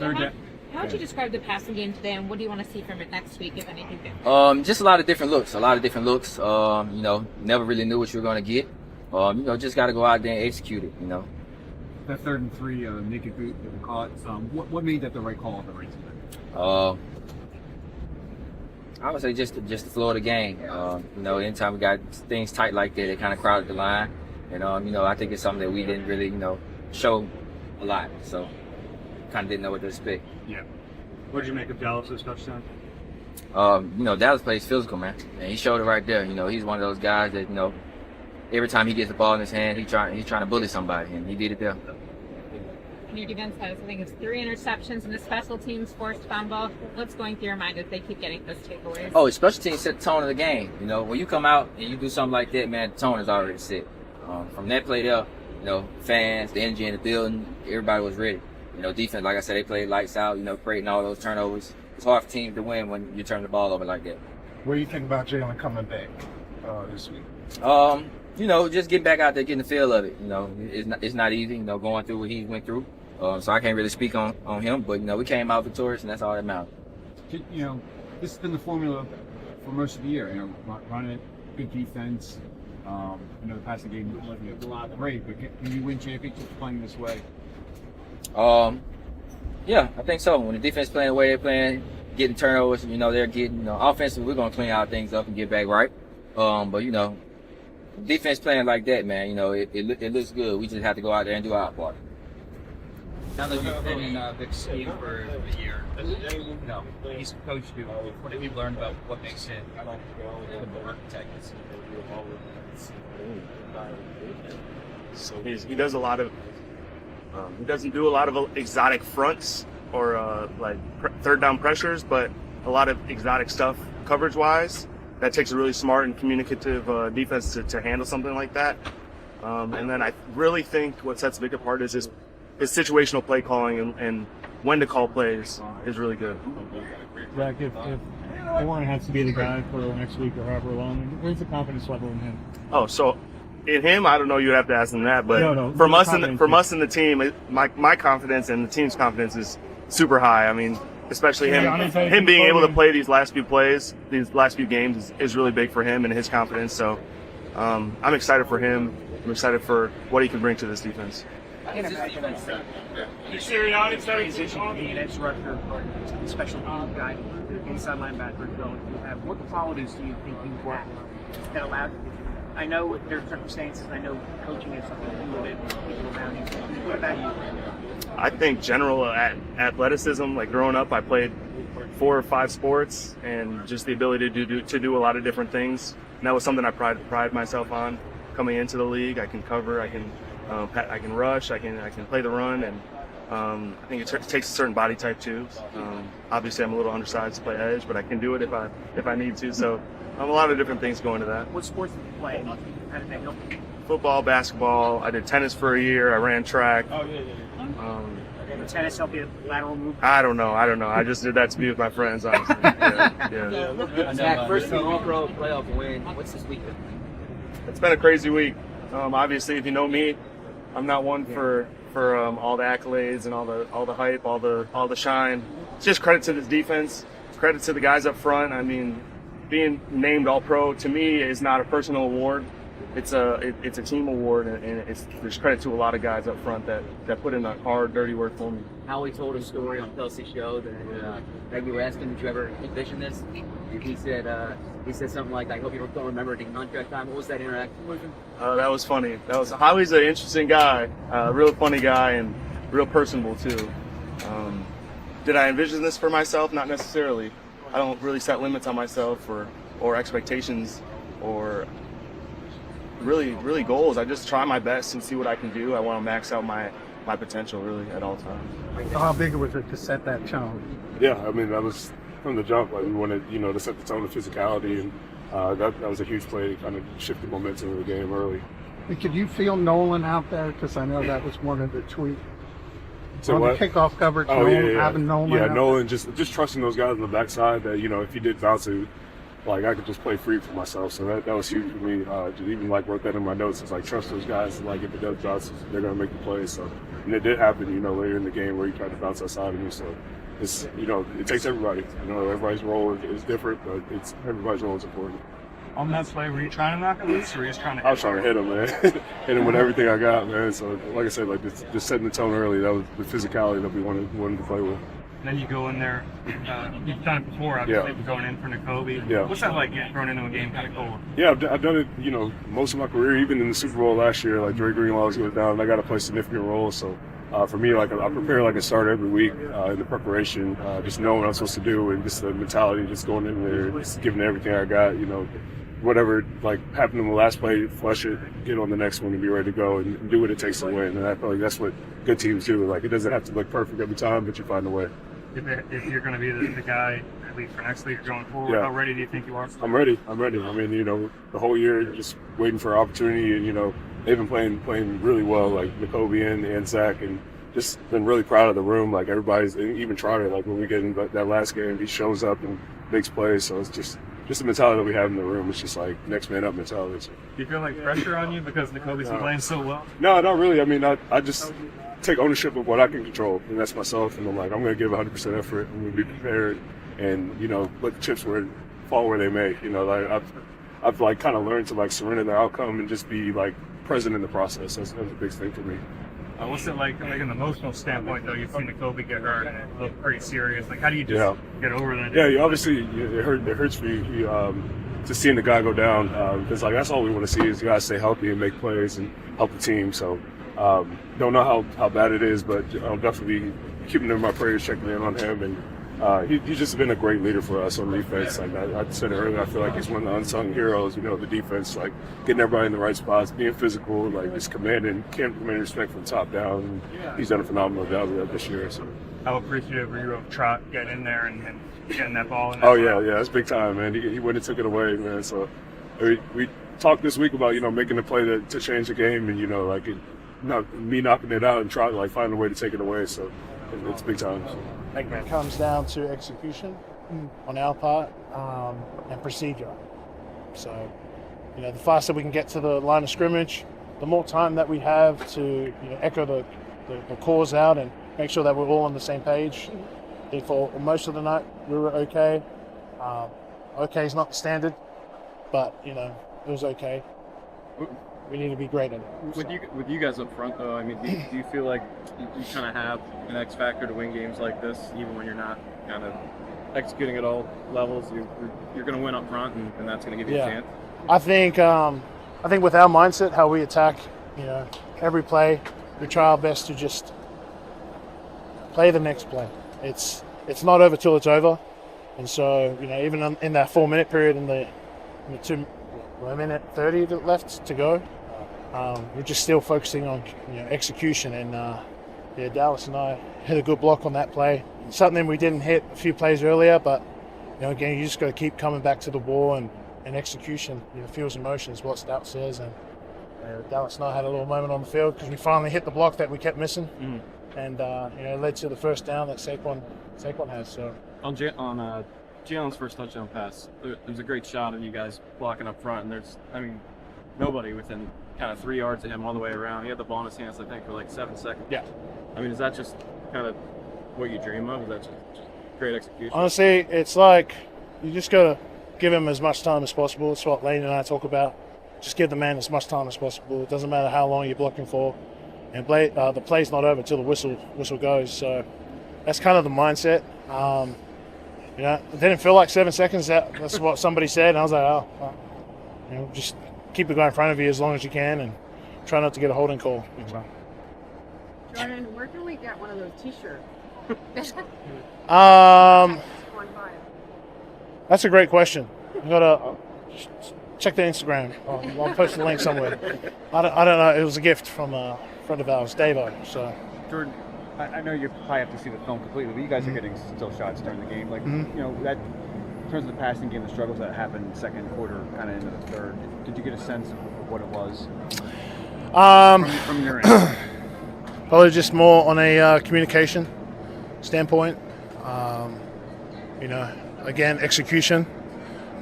B: would you describe the passing game today, and what do you want to see from it next week, if anything?
L: Just a lot of different looks. Never really knew what you were going to get. Just got to go out there and execute it.
Q: That 3rd and 3 naked boot that we caught. What made that the right call at the right time?
L: I would say just the flow of the game. Anytime we got things tight like that, it kind of crowded the line. And I think it's something that we didn't really show a lot. So kind of didn't know what to expect.
F: Yeah. What did you make of Dallas' touchdown?
L: Dallas plays physical, man, and he showed it right there. He's one of those guys that every time he gets the ball in his hand, he's trying to bully somebody, and he did it there.
B: Your defense has, I think it's 3 interceptions and the special teams forced fumble. What's going through your mind as they keep getting those takeaways?
L: Oh, special teams set the tone of the game. When you come out and you do something like that, man, the tone is already set. From that play there, fans, the energy in the building, everybody was ready. Defense, like I said, they played lights out, creating all those turnovers. It's hard for teams to win when you turn the ball over like that.
J: What do you think about Jalen coming back this week?
L: Just getting back out there, getting the feel of it. It's not easy, going through what he went through. So I can't really speak on him, but, we came out victorious, and that's all that matters.
Q: This has been the formula for most of the year, run it, good defense. The passing game wasn't great, but can you win championships playing this way?
L: Yeah, I think so. When the defense playing the way they're playing, getting turnovers, they're getting, offensively, we're going to clean our things up and get back right. But, defense playing like that, man, it looks good. We just have to go out there and do our part.
G: Now that you've been in Vic's scheme for a year, he's coached you. What have you learned about what makes him the architect?
W: So he does a lot of. He doesn't do a lot of exotic fronts or third down pressures, but a lot of exotic stuff coverage-wise. That takes a really smart and communicative defense to handle something like that. And then I really think what sets Vic apart is his situational play calling and when to call plays is really good.
F: Zach, if Warren has to be the guy for next week or however long, where's the confidence level in him?
W: Oh, so in him, I don't know. You'd have to ask him that. But from us and the team, my confidence and the team's confidence is super high. I mean, especially him being able to play these last few plays, these last few games is really big for him and his confidence. So I'm excited for him. I'm excited for what he can bring to this defense.
N: Sirianni transition to be an edge rusher, special team guy, inside linebacker. What qualities do you think you work on that allowed you? I know there are circumstances. I know coaching is something to do with it. People around you. What about you?
W: I think general athleticism. Like growing up, I played 4 or 5 sports, and just the ability to do a lot of different things. And that was something I pride myself on coming into the league. I can cover. I can rush. I can play the run, and I think it takes a certain body type too. Obviously, I'm a little undersized to play edge, but I can do it if I need to. So, a lot of different things go into that.
N: What sports did you play? How did they help you?
W: Football, basketball. I did tennis for a year. I ran track.
N: Oh yeah. Tennis help you lateral move?
W: I don't know. I just did that to be with my friends, honestly. Yeah.
L: Zach, first team All-Pro playoff win. What's this week been?
W: It's been a crazy week. Obviously, if you know me, I'm not one for all the accolades and all the hype, all the shine. It's just credit to this defense, credit to the guys up front. I mean, being named All-Pro to me is not a personal award. It's a team award, and there's credit to a lot of guys up front that put in the hard, dirty work for me.
L: Howie told a story on Kelsey's show that you were asking, did you ever envision this? He said something like, I hope you don't remember the contract time. What was that interaction with him?
W: That was funny. Howie's an interesting guy, a real funny guy, and
K: real personable too. Did I envision this for myself? Not necessarily. I don't really set limits on myself or expectations or really goals. I just try my best and see what I can do. I want to max out my potential really at all times.
V: How big was it to set that tone?
H: Yeah, I mean, that was from the jump. Like we wanted, to set the tone of physicality, and that was a huge play to kind of shift the momentum of the game early.
V: And could you feel Nolan out there? Because I know that was one of the tweets.
H: So
V: on
H: what?
V: the kickoff coverage, having Nolan
H: Yeah,
V: out
H: Nolan, just trusting those guys on the backside that, if he did bounce it, like I could just play free for myself. So that was huge for me. Just even wrote that in my notes. It's like trust those guys. Like if it does bounce, they're gonna make the play. So and it did happen, later in the game where he tried to bounce outside of me. So it's it takes everybody. Everybody's role is different, but everybody's role is important.
F: On that play, were you trying to knock it loose, or were you just trying to?
H: I was trying to hit him, man. Hit him with everything I got, man. So like I said, just setting the tone early. That was the physicality that we wanted to play with.
F: And then you go in there. You've done it before, obviously, but going in for Nakobe.
H: Yeah.
F: What's that like getting thrown into a game kind of cold?
H: Yeah, I've done it, most of my career, even in the Super Bowl last year. Like Dre Greenlaw was going down, and I got to play significant roles. So for me, I prepare like a starter every week in the preparation, just knowing what I'm supposed to do, and just the mentality, just going in there, just giving everything I got. Whatever happened in the last play, flush it, get on the next one, and be ready to go and do what it takes to win. And I feel like that's what good teams do. Like it doesn't have to look perfect every time, but you find a way.
F: If you're going to be the guy, at least for next week going forward, how ready do you think you are?
H: I'm ready. I mean, the whole year just waiting for opportunity, and they've been playing really well, like Nakobe and Zach, and just been really proud of the room. Like everybody's, even Trotter, like when we get in that last game, he shows up and makes plays. So it's just the mentality that we have in the room. It's just like next man up mentality. So.
F: Do you feel like pressure on you because Nakobe's been playing so well?
H: No, not really. I mean, I just take ownership of what I can control, and that's myself. And I'm like, I'm going to give 100% effort. I'm going to be prepared, and let the chips fall where they may. I've kind of learned to surrender the outcome and just be present in the process. That's a big thing for me.
F: What's it like an emotional standpoint, though? You've seen Nakobe get hurt and it looked pretty serious. How do you just get over that?
H: Yeah, obviously it hurts for you to seeing the guy go down because that's all we want to see is guys stay healthy and make plays and help the team. So don't know how bad it is, but I'll definitely be keeping him in my prayers, checking in on him, and he's just been a great leader for us on defense. I said it earlier, I feel like he's one of the unsung heroes, of the defense, getting everybody in the right spots, being physical, just commanding respect from the top down. And he's done a phenomenal job of that this year. So.
F: How appreciative were you of Trot getting in there and getting that ball in?
H: Yeah, that's big time, man. He went and took it away, man. So we talked this week about making a play to change the game, and me knocking it out and trying to find a way to take it away. So it's big time. So.
U: It comes down to execution on our part and procedure. So, the faster we can get to the line of scrimmage, the more time that we have to echo the calls out and make sure that we're all on the same page. For most of the night, we were okay. Okay is not the standard, but it was okay. We need to be great at it.
D: With you guys up front, though, I mean, do you feel like you kind of have an X factor to win games like this, even when you're not kind of executing at all levels? You're going to win up front, and that's going to give you a chance.
U: I think with our mindset, how we attack, every play, we try our best to just play the next play. It's not over till it's over, and so even in that 4-minute period in the 1 minute 30 left to go. We're just still focusing on execution, and Dallas and I hit a good block on that play. Something we didn't hit a few plays earlier, but again, you just got to keep coming back to the ball and execution. Feels and motions, what Stout says, and Dallas and I had a little moment on the field because we finally hit the block that we kept missing, and led to the first down that Saquon has. So
D: on Jalen's first touchdown pass, there's a great shot of you guys blocking up front, and there's nobody within kind of 3 yards of him all the way around. He had the ball in his hands, I think, for 7 seconds.
U: Yeah.
D: I mean, is that just kind of what you dream of? Is that just great execution?
U: Honestly, it's like you just got to give him as much time as possible. It's what Lane and I talk about. Just give the man as much time as possible. It doesn't matter how long you're blocking for. And the play's not over until the whistle goes. So that's kind of the mindset. It didn't feel like 7 seconds. That's what somebody said. And I was like, just keep the guy in front of you as long as you can and try not to get a holding call.
R: Jordan, where can we get one of those T-shirts?
U: That's a great question. I gotta check the Instagram. I'll post the link somewhere. I don't know. It was a gift from a friend of ours, Davo. So,
Q: Jordan, I know you probably have to see the film completely, but you guys are getting still shots during the game. Like, you know, that in terms of the passing game, the struggles that happened second quarter, kind of into the third. Did you get a sense of what it was? From your end?
U: Probably just more on a communication standpoint. You know, again, execution,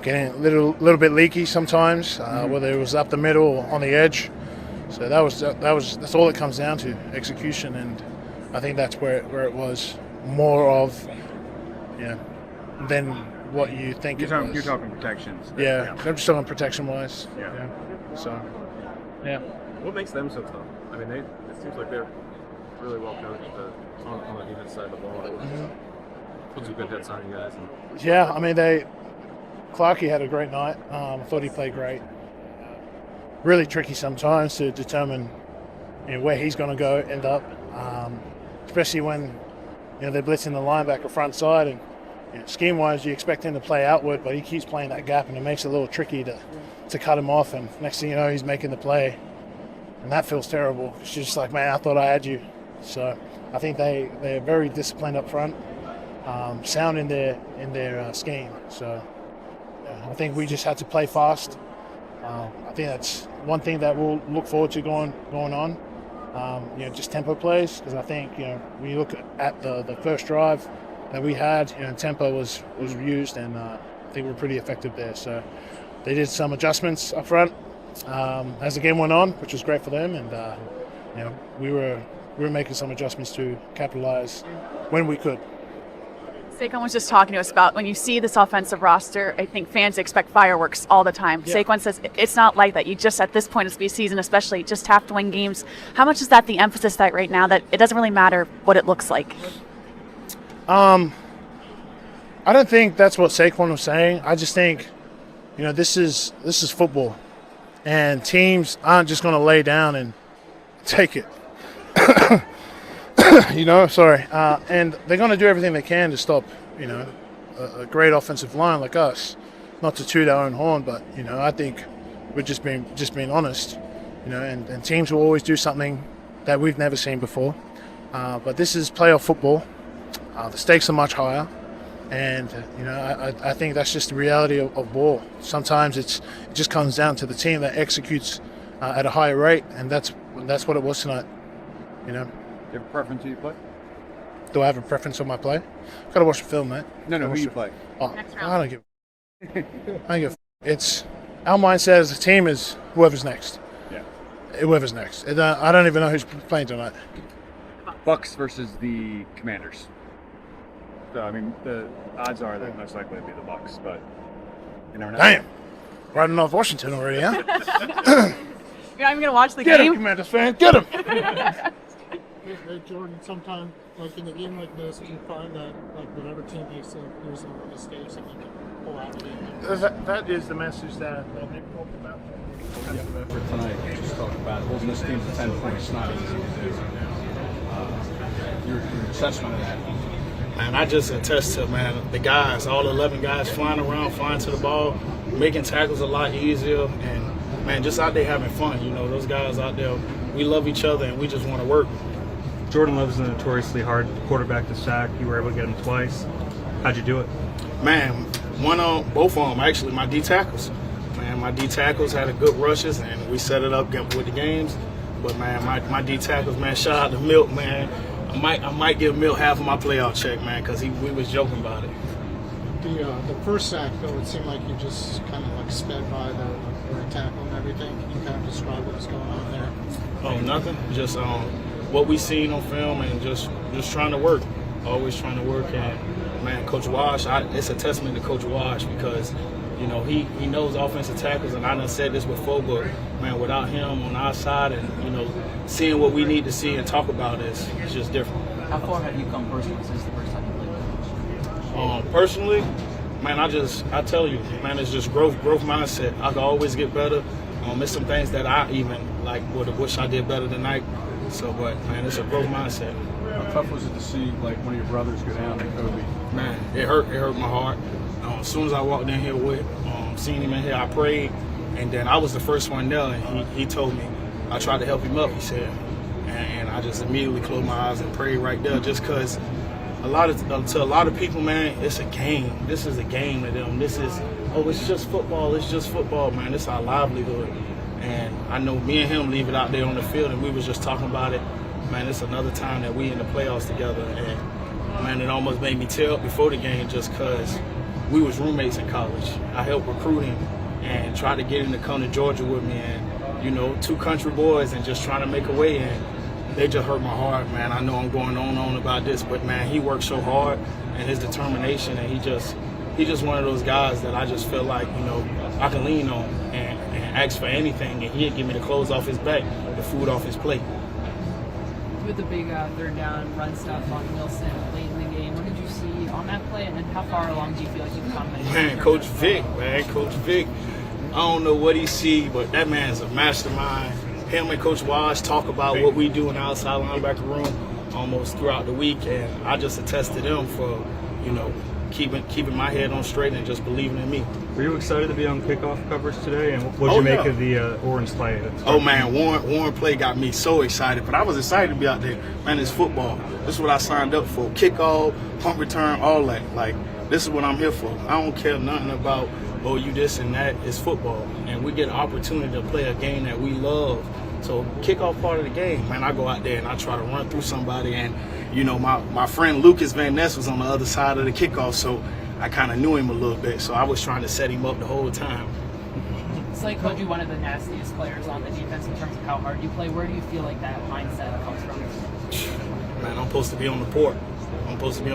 U: getting a little bit leaky sometimes, whether it was up the middle or on the edge. So that's all it comes down to, execution, and I think that's where it was more of, than what you think it was.
Q: You're talking protections.
U: Yeah, I'm just talking protection-wise.
Q: Yeah.
U: So, yeah.
D: What makes them so tough? I mean, it seems like they're really well coached on the defense side of the ball. Put some good hits on you guys.
U: Yeah, I mean, Clarkey had a great night. I thought he played great. Really tricky sometimes to determine where he's going to end up, especially when they're blitzing the linebacker front side, and scheme-wise you expect him to play outward, but he keeps playing that gap, and it makes it a little tricky to cut him off. And next thing you know, he's making the play, and that feels terrible. It's just like, man, I thought I had you. So I think they're very disciplined up front, sound in their scheme. So I think we just had to play fast. I think that's one thing that we'll look forward to going on. Just tempo plays, because I think when you look at the first drive that we had, tempo was used, and I think we're pretty effective there. So they did some adjustments up front as the game went on, which was great for them, and we were making some adjustments to capitalize when we could.
S: Saquon was just talking to us about when you see this offensive roster, I think fans expect fireworks all the time. Yeah. Saquon says it's not like that. You just, at this point of the season especially, just have to win games. How much is that the emphasis that right now that it doesn't really matter what it looks like?
U: I don't think that's what Saquon was saying. I just think, this is football, and teams aren't just going to lay down and take it. And they're going to do everything they can to stop, a great offensive line like us. Not to toot our own horn, but I think we're just being honest, and teams will always do something that we've never seen before. But this is playoff football. The stakes are much higher, and I think that's just the reality of ball. Sometimes it just comes down to the team that executes at a higher rate, and that's what it was tonight.
Q: Do you have a preference who you play?
U: Do I have a preference on my play? Got to watch the film, mate.
Q: No, who you play?
U: Oh, I don't give. It's our mindset as a team is whoever's next.
Q: Yeah.
U: Whoever's next. I don't even know who's playing tonight.
Q: Bucks versus the Commanders. So I mean, the odds are that most likely it'd be the Bucks, but you never know.
U: Damn. Riding off Washington already, huh?
S: You're not even gonna watch the
U: game.
S: Get
U: him, Commanders fan. Get him.
J: Hey, Jordan, sometimes, like in a game like this, do you find that, like, whatever team you see, there's some mistakes that you can pull out of the game?
U: That is the message that they talk about.
Q: For tonight, just talk about holding this team to 10 points. Not easy to do. Your assessment of that.
I: Man, I just attest to, the guys, all 11 guys flying around, flying to the ball, making tackles a lot easier, and, just out there having fun. Those guys out there, we love each other, and we just want to work.
C: Jordan Love is a notoriously hard quarterback to sack. You were able to get him twice. How'd you do it?
I: Man, both of them, actually, my D tackles. Man, my D tackles had a good rushes, and we set it up with the games. But, man, my D tackles, man, shout out to Milt, man. I might give Milt half of my playoff check, man, because we was joking about it.
J: The first sack, though, it seemed like you just kind of like sped by the tackle and everything. Can you kind of describe what was going on there?
I: Oh, nothing. Just what we seen on film and just trying to work. Always trying to work. And, man, Coach Wash, it's a testament to Coach Wash because, he knows offensive tackles, and I done said this before, but, man, without him on our side and, seeing what we need to see and talk about it's just different.
G: How far have you come personally since the first time you played?
I: Personally, man, I tell you, man, it's just growth mindset. I can always get better. There's some things that I even would have wished I did better tonight. So, but man, it's a growth mindset.
Q: How tough was it to see like one of your brothers go down to Kobe?
I: Man, it hurt my heart. As soon as I walked in here with, seeing him in here, I prayed, and then I was the first one there, and he told me. I tried to help him up, he said, and I just immediately closed my eyes and prayed right there, just because to a lot of people, man, it's a game. This is a game to them. This is, it's just football. It's just football, man. It's our livelihood. And I know me and him leave it out there on the field, and we was just talking about it. Man, it's another time that we in the playoffs together. And, man, it almost made me tear up before the game just because we was roommates in college. I helped recruit him and tried to get him to come to Georgia with me. And, you know, 2 country boys and just trying to make a way. And they just hurt my heart, man. I know I'm going on about this, but, man, he worked so hard and his determination. And he just one of those guys that I just feel like, you know, I can lean on and ask for anything, and he'd give me the clothes off his back, the food off his plate.
R: With the big third down run stuff on Wilson late in the game, what did you see on that play, and how far along do you feel like you've come?
I: Man, Coach Vic, I don't know what he see, but that man's a mastermind. Him and Coach Wash talk about what we do in the outside linebacker room almost throughout the week, and I just attest to them for, you know, keeping my head on straight and just believing in me.
F: Were you excited to be on kickoff coverage today? And what did you make of the Orange play?
I: Oh, man, Warren play got me so excited. But I was excited to be out there. Man, it's football. This is what I signed up for. Kickoff, punt return, all that. Like, this is what I'm here for. I don't care nothing about, you this and that. It's football. And we get an opportunity to play a game that we love. So kickoff part of the game, man, I go out there and I try to run through somebody. And, you know, my friend Lucas Van Ness was on the other side of the kickoff, so I kind of knew him a little bit. So I was trying to set him up the whole time.
R: Slade called you one of the nastiest players on the defense in terms of how hard you play. Where do you feel like that mindset comes from?
I: Man, I'm supposed to be on the port. I'm supposed to be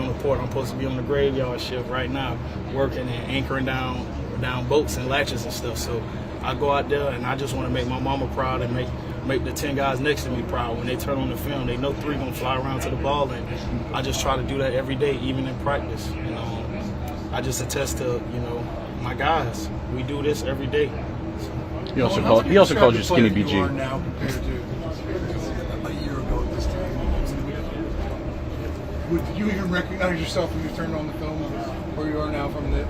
I: on the graveyard shift right now, working and anchoring down boats and latches and stuff. So I go out there and I just want to make my mama proud and make the 10 guys next to me proud. When they turn on the film, they know 3 gonna fly around to the ball, and I just try to do that every day, even in practice. You know, I just attest to, you know, my guys. We do this every day.
A: He also called you Skinny BG.
V: You are now compared to a year ago at this time. Would you even recognize yourself when you turned on the film where you are now from the?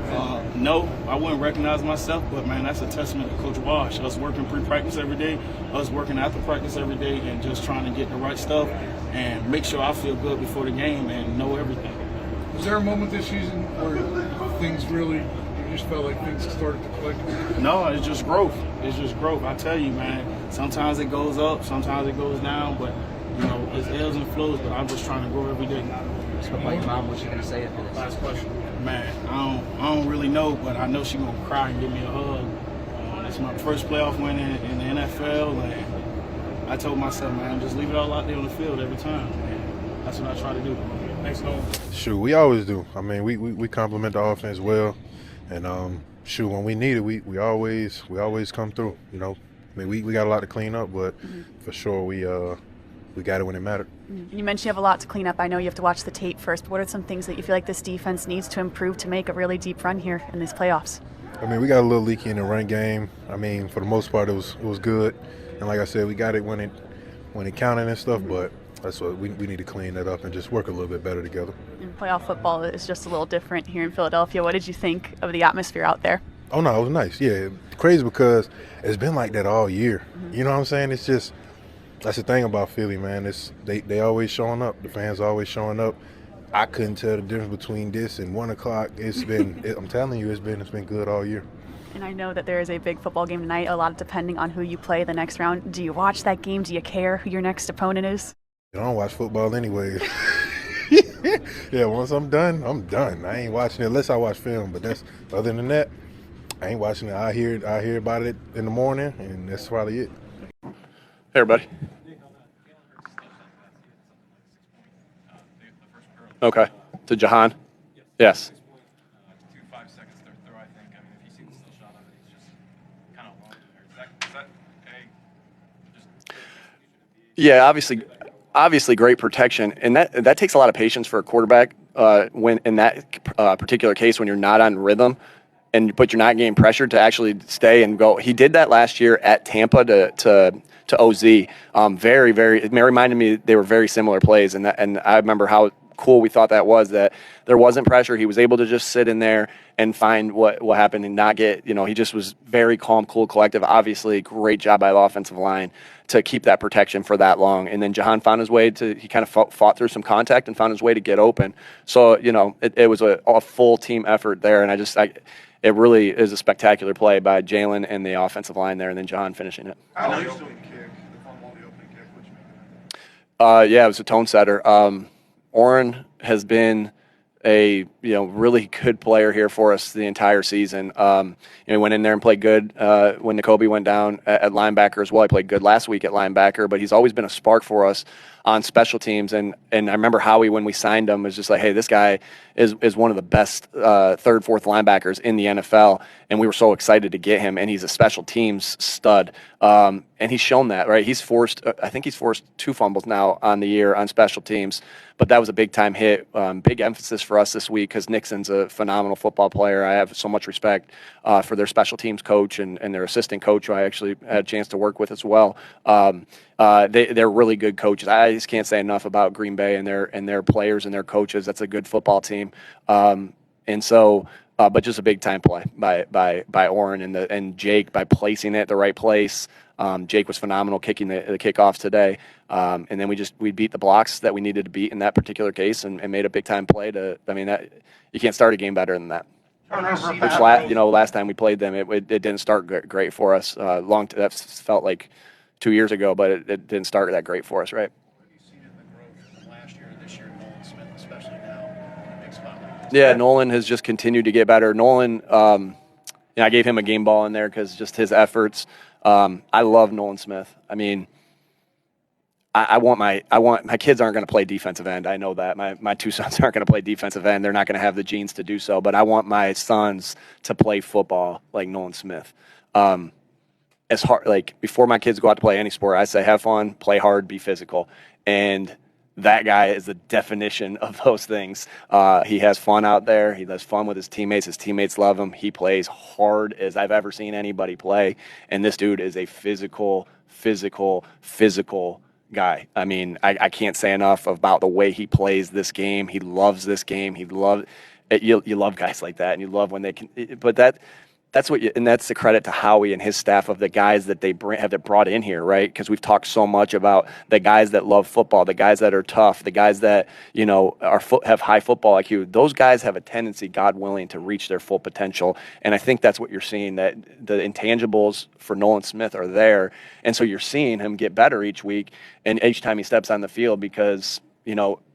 I: No, I wouldn't recognize myself, but man, that's a testament to Coach Wash. Us working pre-practice every day, us working after practice every day, and just trying to get the right stuff and make sure I feel good before the game and know everything.
V: Was there a moment this season where things really, you just felt like things started to click?
I: No, it's just growth. It's just growth. I tell you, man, sometimes it goes up, sometimes it goes down, but you know, it's ebbs and flows, but I'm just trying to grow every day.
L: So about your mom, what you gonna say after this?
I: Last question. Man, I don't really know, but I know she's gonna cry and give me a hug. It's my first playoff win in the NFL, and I told myself, man, just leave it all out there on the field every time. And that's what I try to do. Thanks, Nolan.
O: Shoot, we always do. I mean, we complement the offense well, and shoot, when we need it, we always come through. You know, I mean, we got a lot to clean up, but for sure we got it when it mattered.
S: You mentioned you have a lot to clean up. I know you have to watch the tape first, but what are some things that you feel like this defense needs to improve to make a really deep run here in these playoffs?
O: I mean, we got a little leaky in the run game. I mean, for the most part, it was good, and like I said, we got it when it counted and stuff. But that's what we need to clean that up and just work a little bit better together.
S: And playoff football is just a little different here in Philadelphia. What did you think of the atmosphere out there?
O: Oh no, it was nice. Yeah, crazy because it's been like that all year. You know what I'm saying? It's just. That's the thing about Philly, man. It's they always showing up. The fans always showing up. I couldn't tell the difference between this and 1 o'clock. It's been, I'm telling you, it's been good all year.
S: And I know that there is a big football game tonight. A lot depending on who you play the next round. Do you watch that game? Do you care who your next opponent is?
O: I don't watch football anyway. Yeah, once I'm done, I'm done. I ain't watching it unless I watch film. But that's other than that, I ain't watching it. I hear about it in the morning, and that's probably it.
A: Hey, everybody. Okay. To Jahan? Yes. Yeah, obviously great protection, and that takes a lot of patience for a quarterback when in that particular case when you're not on rhythm. but you're not getting pressured to actually stay and go. He did that last year at Tampa to OZ. Very, very. It reminded me they were very similar plays, and I remember how cool we thought that was, that there wasn't pressure. He was able to just sit in there and find what happened and not get, he just was very calm, cool, collective. Obviously, great job by the offensive line to keep that protection for that long. And then Jahan found his way he kind of fought through some contact and found his way to get open. So, it was a full team effort there. And it really is a spectacular play by Jalen and the offensive line there, and then Jahan finishing it. Yeah, it was a tone setter. Oren has been a really good player here for us the entire season. He went in there and played good when Nakobe went down at linebacker as well. He played good last week at linebacker, but he's always been a spark for us on special teams. And I remember Howie, when we signed him, was just like, hey, this guy is one of the best third, fourth linebackers in the NFL, and we were so excited to get him. And he's a special teams stud, and he's shown that, right? I think he's forced 2 fumbles now on the year on special teams, but that was a big time hit. Big emphasis for us this week because Nixon's a phenomenal football player. I have so much respect for their special teams coach and their assistant coach, who I actually had a chance to work with as well. They're really good coaches. I just can't say enough about Green Bay and their players and their coaches. That's a good football team. But just a big time play by Oren and Jake by placing it at the right place. Jake was phenomenal kicking the kickoffs today. And then we beat the blocks that we needed to beat in that particular case and made a big time play that you can't start a game better than that. Which last time we played them, it didn't start great for us. That felt like 2 years ago, but it didn't start that great for us, right? Yeah, Nolan has just continued to get better. Nolan, I gave him a game ball in there because just his efforts. I love Nolan Smith. I mean, I want my kids aren't going to play defensive end. I know that my 2 sons aren't going to play defensive end. They're not going to have the genes to do so. But I want my sons to play football like Nolan Smith. As hard, before my kids go out to play any sport, I say have fun, play hard, be physical, and that guy is the definition of those things. He has fun out there. He has fun with his teammates. His teammates love him. He plays hard as I've ever seen anybody play. And this dude is a physical guy. I mean, I can't say enough about the way he plays this game. He loves this game. You love guys like that, and you love when they can. But that's the credit to Howie and his staff of the guys that they have brought in here, right? Because we've talked so much about the guys that love football, the guys that are tough, the guys that have high football IQ. Those guys have a tendency, God willing, to reach their full potential, and I think that's what you're seeing. That the intangibles for Nolan Smith are there, and so you're seeing him get better each week and each time he steps on the field because.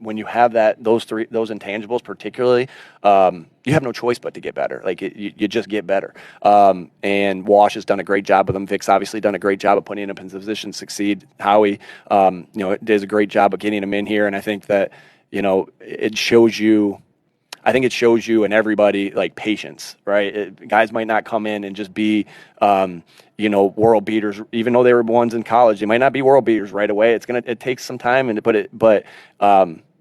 A: When you have those intangibles, particularly, you have no choice but to get better. You just get better. And Wash has done a great job with them. Vic's obviously done a great job of putting him in position to succeed. Howie, does a great job of getting him in here. And I think that, it shows you. I think it shows you and everybody patience, right? Guys might not come in and just be, world beaters. Even though they were ones in college, they might not be world beaters right away. It takes some time, but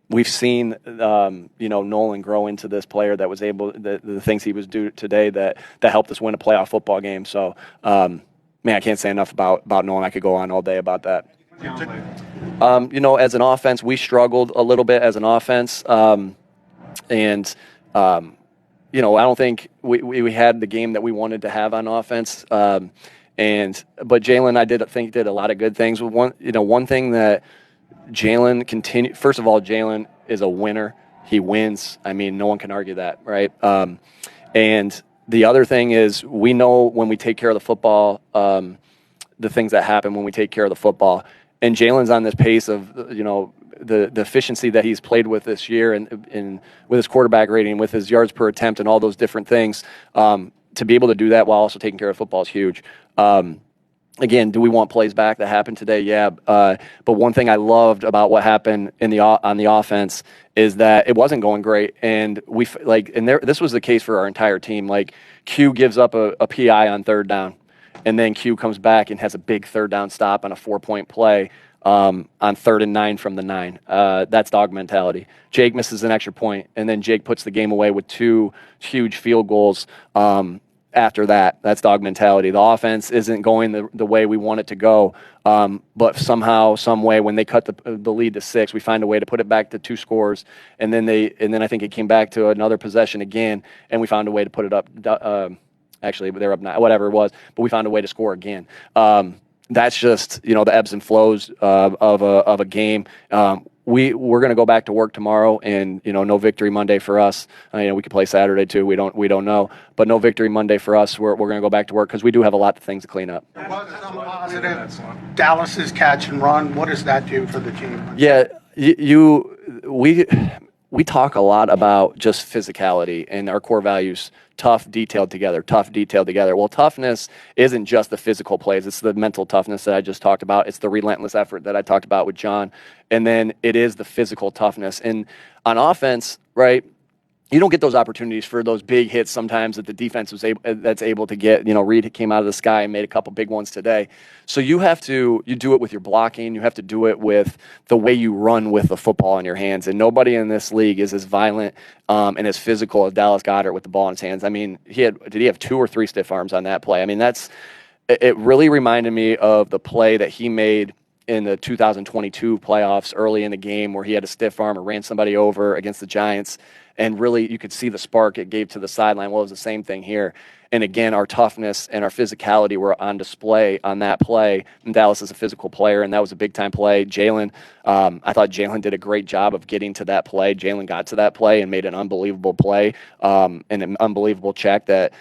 A: we've seen, Nolan grow into this player that was able the things he was doing today that helped us win a playoff football game. So, I can't say enough about Nolan. I could go on all day about that. As an offense, we struggled a little bit as an offense. I don't think we had the game that we wanted to have on offense. But Jalen, I did a lot of good things. One thing that Jalen continued. First of all, Jalen is a winner. He wins. I mean, no one can argue that, right? And the other thing is, we know when we take care of the football, the things that happen when we take care of the football. And Jalen's on this pace of, the efficiency that he's played with this year and with his quarterback rating, with his yards per attempt and all those different things, to be able to do that while also taking care of football is huge. Again, do we want plays back that happened today? Yeah. But one thing I loved about what happened on the offense is that it wasn't going great. And this was the case for our entire team. Q gives up a PI on third down, and then Q comes back and has a big third down stop on a 4-point play. On 3rd and 9 from the 9. That's dog mentality. Jake misses an extra point, and then Jake puts the game away with 2 huge field goals. after that. That's dog mentality. The offense isn't going the way we want it to go, but somehow, some way, when they cut the lead to 6, we find a way to put it back to 2 scores, and then I think it came back to another possession again, and we found a way to put it up. Actually, they're up 9, whatever it was, but we found a way to score again. That's just the ebbs and flows of a game. We're going to go back to work tomorrow, and no victory Monday for us. We could play Saturday too. We don't know, but no victory Monday for us. We're going to go back to work because we do have a lot of things to clean up.
J: There was some positive. Dallas's catch and run. What does that do for the team?
A: Yeah, we talk a lot about just physicality and our core values. Tough, detailed together. Well, toughness isn't just the physical plays. It's the mental toughness that I just talked about. It's the relentless effort that I talked about with John. And then it is the physical toughness. And on offense, right, you don't get those opportunities for those big hits sometimes that the defense was able to get. Reed came out of the sky and made a couple big ones today. So you do it with your blocking. You have to do it with the way you run with the football in your hands. And nobody in this league is as violent and as physical as Dallas Goedert with the ball in his hands. I mean, did he have 2 or 3 stiff arms on that play? I mean, it really reminded me of the play that he made in the 2022 playoffs early in the game where he had a stiff arm or ran somebody over against the Giants. And really, you could see the spark it gave to the sideline. Well, it was the same thing here. And again, our toughness and our physicality were on display on that play. And Dallas is a physical player, and that was a big-time play. Jalen, I thought Jalen did a great job of getting to that play. Jalen got to that play and made an unbelievable play and an unbelievable check that,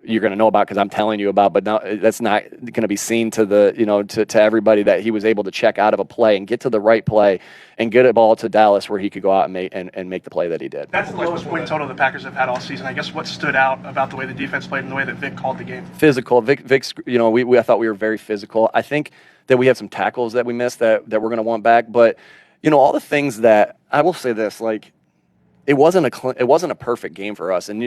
A: you're going to know about because I'm telling you about, but no, that's not going to be seen to to everybody that he was able to check out of a play and get to the right play and get a ball to Dallas where he could go out and make the play that he did.
E: That's the lowest point total the Packers have had all season. I guess what stood out about the way the defense played and the way that Vic called the game?
A: Physical. Vic's, I thought we were very physical. I think that we have some tackles that we missed that we're going to want back, but all the things that I will say this, it wasn't a perfect game for us, and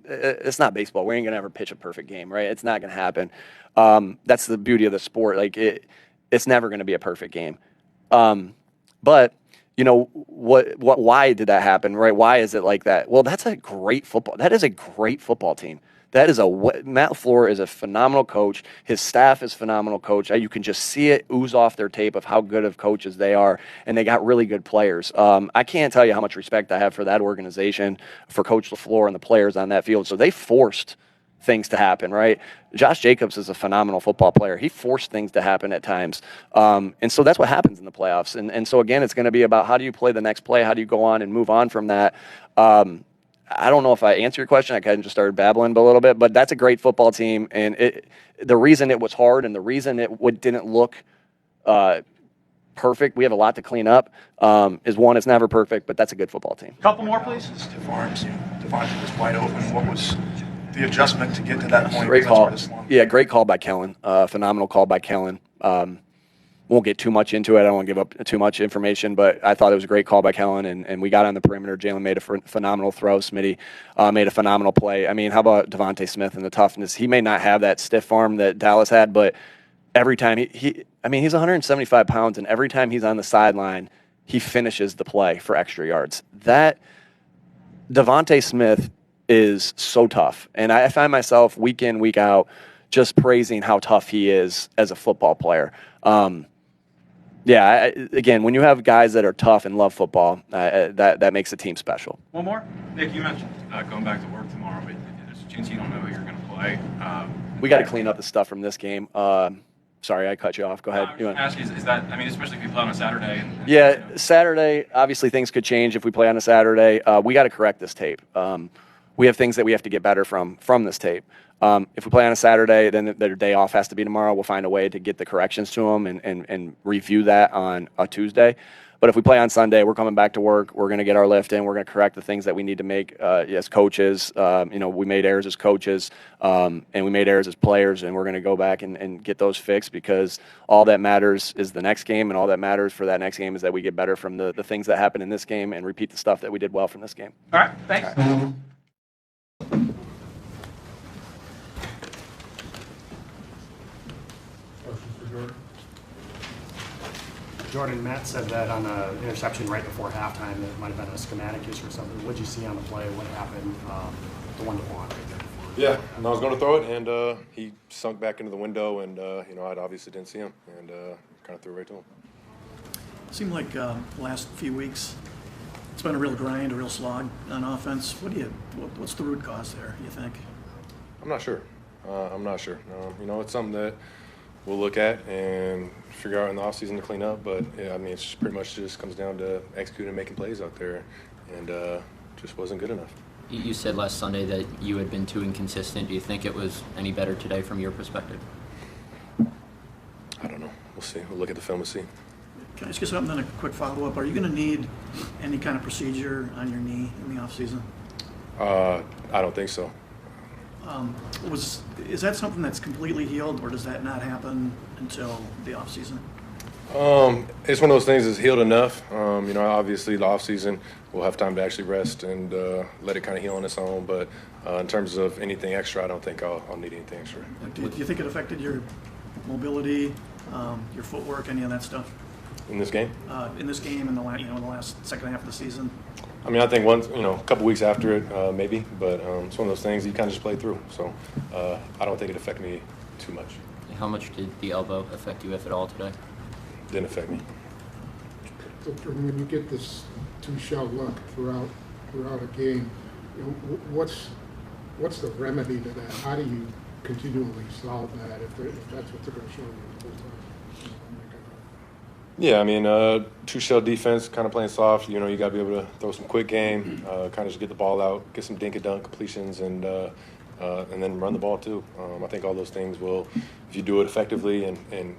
A: it's not baseball. We ain't gonna ever pitch a perfect game, right? It's not gonna happen. That's the beauty of the sport. It's never gonna be a perfect game. But why did that happen, right? Why is it like that? Well, that is a great football team. Matt LaFleur is a phenomenal coach. His staff is phenomenal coach. You can just see it ooze off their tape of how good of coaches they are, and they got really good players. I can't tell you how much respect I have for that organization, for Coach LaFleur and the players on that field. So they forced things to happen, right? Josh Jacobs is a phenomenal football player. He forced things to happen at times. And so that's what happens in the playoffs. And so, again, it's going to be about how do you play the next play? How do you go on and move on from that? I don't know if I answered your question. I kind of just started babbling a little bit, but that's a great football team. And the reason it was hard and the reason it didn't look perfect, we have a lot to clean up, is one, it's never perfect, but that's a good football team.
E: Couple more, please.
P: Stiff arms. Devonta was wide open. What was the adjustment to get to that point?
A: Great call. Yeah, great call by Kellen. Phenomenal call by Kellen. Won't get too much into it. I don't want to give up too much information, but I thought it was a great call by Kellen, and we got on the perimeter. Jalen made a phenomenal throw. Smitty made a phenomenal play. I mean, how about Devonta Smith and the toughness? He may not have that stiff arm that Dallas had, but every time he's 175 pounds, and every time he's on the sideline, he finishes the play for extra yards. That Devonta Smith is so tough, and I find myself week in, week out just praising how tough he is as a football player. Again, when you have guys that are tough and love football, that makes a team special.
E: One more.
D: Nick, you mentioned going back to work tomorrow, but there's a chance you don't know who you're going to play.
A: We got to clean up the stuff from this game. Sorry, I cut you off. Go ahead.
D: I was going to ask you, is that, especially if you play on a Saturday?
A: Saturday, obviously things could change if we play on a Saturday. We got to correct this tape. We have things that we have to get better from this tape. If we play on a Saturday, then their day off has to be tomorrow. We'll find a way to get the corrections to them and review that on a Tuesday. But if we play on Sunday, we're coming back to work. We're going to get our lift in. We're going to correct the things that we need to make as coaches. We made errors as coaches, and we made errors as players, and we're going to go back and get those fixed, because all that matters is the next game, and all that matters for that next game is that we get better from the things that happen in this game and repeat the stuff that we did well from this game.
E: All right, thanks.
A: All right.
T: Jordan, Matt said that on an interception right before halftime that it might have been a schematic issue or something. What did you see on the play? What happened? The one-to-one right there before
B: Yeah, and I was going to throw it, and he sunk back into the window, and I obviously didn't see him, and kind of threw it right to him.
M: It seemed like the last few weeks, it's been a real grind, a real slog on offense. What's the root cause there, you think?
B: I'm not sure. It's something that we'll look at and figure out in the offseason to clean up. But yeah, I mean, it's pretty much just comes down to executing and making plays out there, and just wasn't good enough.
N: You said last Sunday that you had been too inconsistent. Do you think it was any better today from your perspective?
B: I don't know. We'll see. We'll look at the film and see.
M: Can I ask you something, then a quick follow-up? Are you going to need any kind of procedure on your knee in the offseason?
B: I don't think so.
M: Is that something that's completely healed, or does that not happen until the offseason?
B: It's one of those things that's healed enough. Obviously the offseason we'll have time to actually rest and let it kind of heal on its own. But in terms of anything extra, I don't think I'll need anything extra.
M: Do you think it affected your mobility, your footwork, any of that stuff?
B: In this game?
M: In this game, in the last second half of the season.
B: I mean, I think a couple weeks after it, maybe, but it's one of those things you kind of just play through. So I don't think it affected me too much.
N: How much did the elbow affect you, if at all, today?
B: Didn't affect me.
X: So when you get this two-shell look throughout a game, what's the remedy to that? How do you continually solve that if that's what they're going to show you the whole time?
B: Yeah, I mean, two-shell defense, kind of playing soft. You got to be able to throw some quick game, kind of just get the ball out, get some dink-and-dunk completions, and then run the ball too. I think all those things will, if you do it effectively and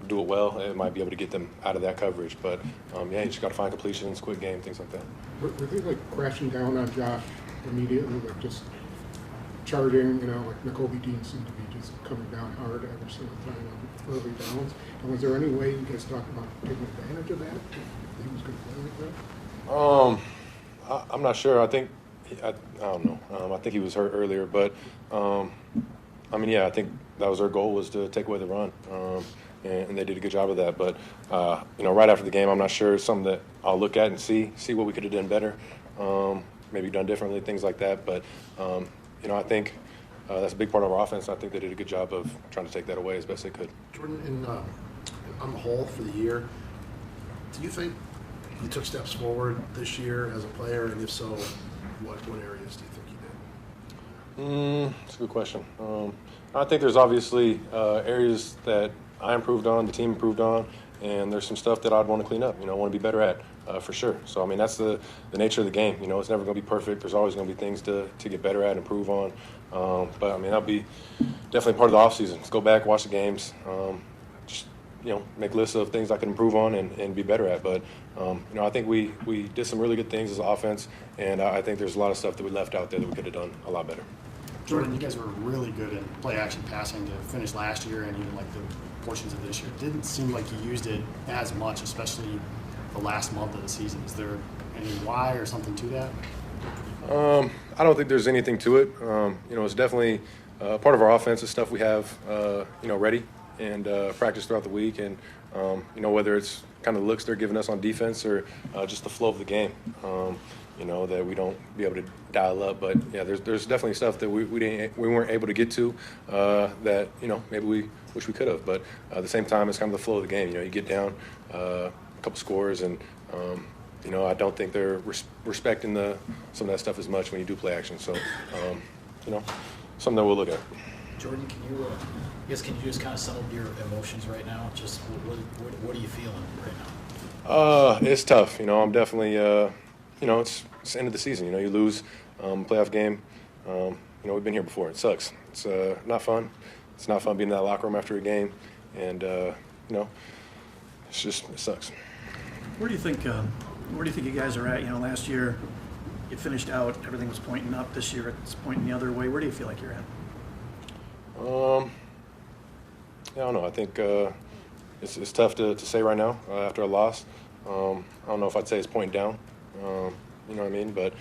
B: do it well, it might be able to get them out of that coverage. But you just got to find completions, quick game, things like that.
X: Were they crashing down on Josh immediately, just charging? Like Nakobe Dean seemed to be just coming down hard every single time on early downs. And was there any way you guys talked about taking advantage of that? He was going to play like that.
B: I'm not sure. I think I don't know. I think he was hurt earlier, but I think that was their goal, was to take away the run. And they did a good job of that. But, right after the game, I'm not sure. It's something that I'll look at and see what we could have done better, maybe done differently, things like that. But, I think that's a big part of our offense. I think they did a good job of trying to take that away as best they could.
Y: Jordan, on the whole for the year, do you think you took steps forward this year as a player? And if so, what areas do you think you did?
B: That's a good question. I think there's obviously areas that I improved on, the team improved on, and there's some stuff that I'd want to clean up, want to be better at, for sure. So, I mean, that's the nature of the game. It's never going to be perfect. There's always going to be things to get better at, improve on. But, I mean, that'll be definitely part of the offseason. Let's go back, watch the games, just, make lists of things I can improve on and be better at. But, I think we did some really good things as an offense, and I think there's a lot of stuff that we left out there that we could have done a lot better.
T: Jordan, you guys were really good in play-action passing to finish last year and even the portions of this year. It didn't seem like you used it as much, especially the last month of the season. Is there any why or something to that?
B: I don't think there's anything to it. It's definitely part of our offense, the stuff we have, ready and practice throughout the week. And, whether it's kind of looks they're giving us on defense or just the flow of the game. That we don't be able to dial up, but yeah, there's definitely stuff that we weren't able to get to that maybe we wish we could have. But at the same time, it's kind of the flow of the game. You get down a couple scores, and I don't think they're respecting some of that stuff as much when you do play action. So something that we'll look at.
Z: Jordan, can you just kind of sum up your emotions right now? Just what are you feeling right now?
B: It's tough. I'm definitely. It's the end of the season. You lose playoff game. We've been here before. It sucks. It's not fun. It's not fun being in that locker room after a game, and it sucks.
M: Where do you think you guys are at? Last year you finished out, everything was pointing up. This year it's pointing the other way. Where do you feel like you're at?
B: I don't know. I think it's tough to say right now after a loss. I don't know if I'd say it's pointing down. You know what I mean? But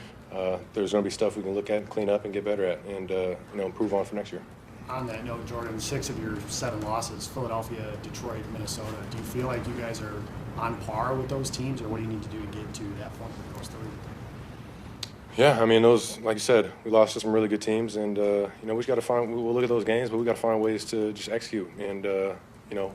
B: there's going to be stuff we can look at and clean up and get better at and, improve on for next year.
T: On that note, Jordan, 6 of your 7 losses, Philadelphia, Detroit, Minnesota. Do you feel like you guys are on par with those teams, or what do you need to do to get to that point with those 3?
B: Yeah, I mean, those, like you said, we lost to some really good teams, and we just got to find. We'll look at those games, but we got to find ways to just execute and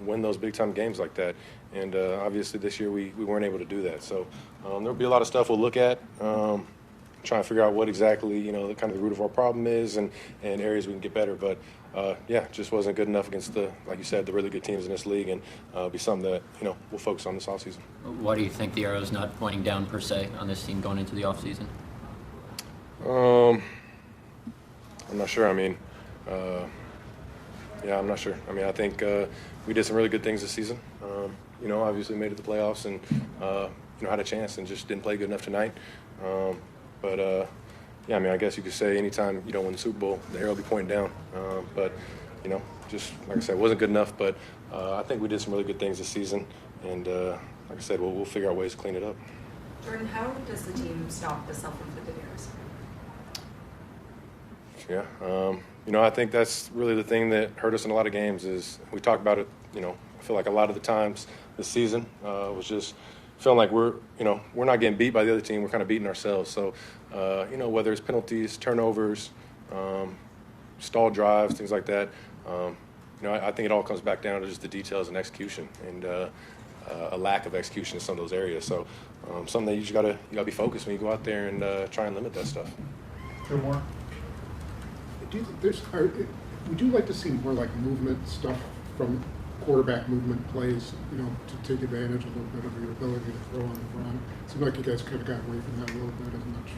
B: win those big time games like that. And obviously, this year we weren't able to do that. So there'll be a lot of stuff we'll look at, trying to figure out what exactly the kind of the root of our problem is, and areas we can get better. But just wasn't good enough against like you said, the really good teams in this league, and be something that we'll focus on this offseason.
N: Why do you think the arrow's not pointing down per se on this team going into the offseason?
B: I'm not sure. I mean, I'm not sure. I mean, I think we did some really good things this season. Obviously made it to the playoffs and had a chance and just didn't play good enough tonight. I mean, I guess you could say anytime you don't win the Super Bowl, the arrow will be pointing down. Just like I said, it wasn't good enough. But I think we did some really good things this season, and like I said, we'll figure out ways to clean it up.
C: Jordan, how does the team stop the self-inflicted errors?
B: Yeah, I think that's really the thing that hurt us in a lot of games is we talked about it, I feel like a lot of the times this season was just feeling like we're not getting beat by the other team, we're kind of beating ourselves. So, whether it's penalties, turnovers, stalled drives, things like that, I think it all comes back down to just the details and execution and a lack of execution in some of those areas. So, something that you just gotta be focused when you go out there and try and limit that stuff.
X: Two more. Do you think would you like to see more like movement stuff from quarterback movement plays, to take advantage a little bit of your ability to throw on the run? It seemed like you guys could have got away from that a little bit as much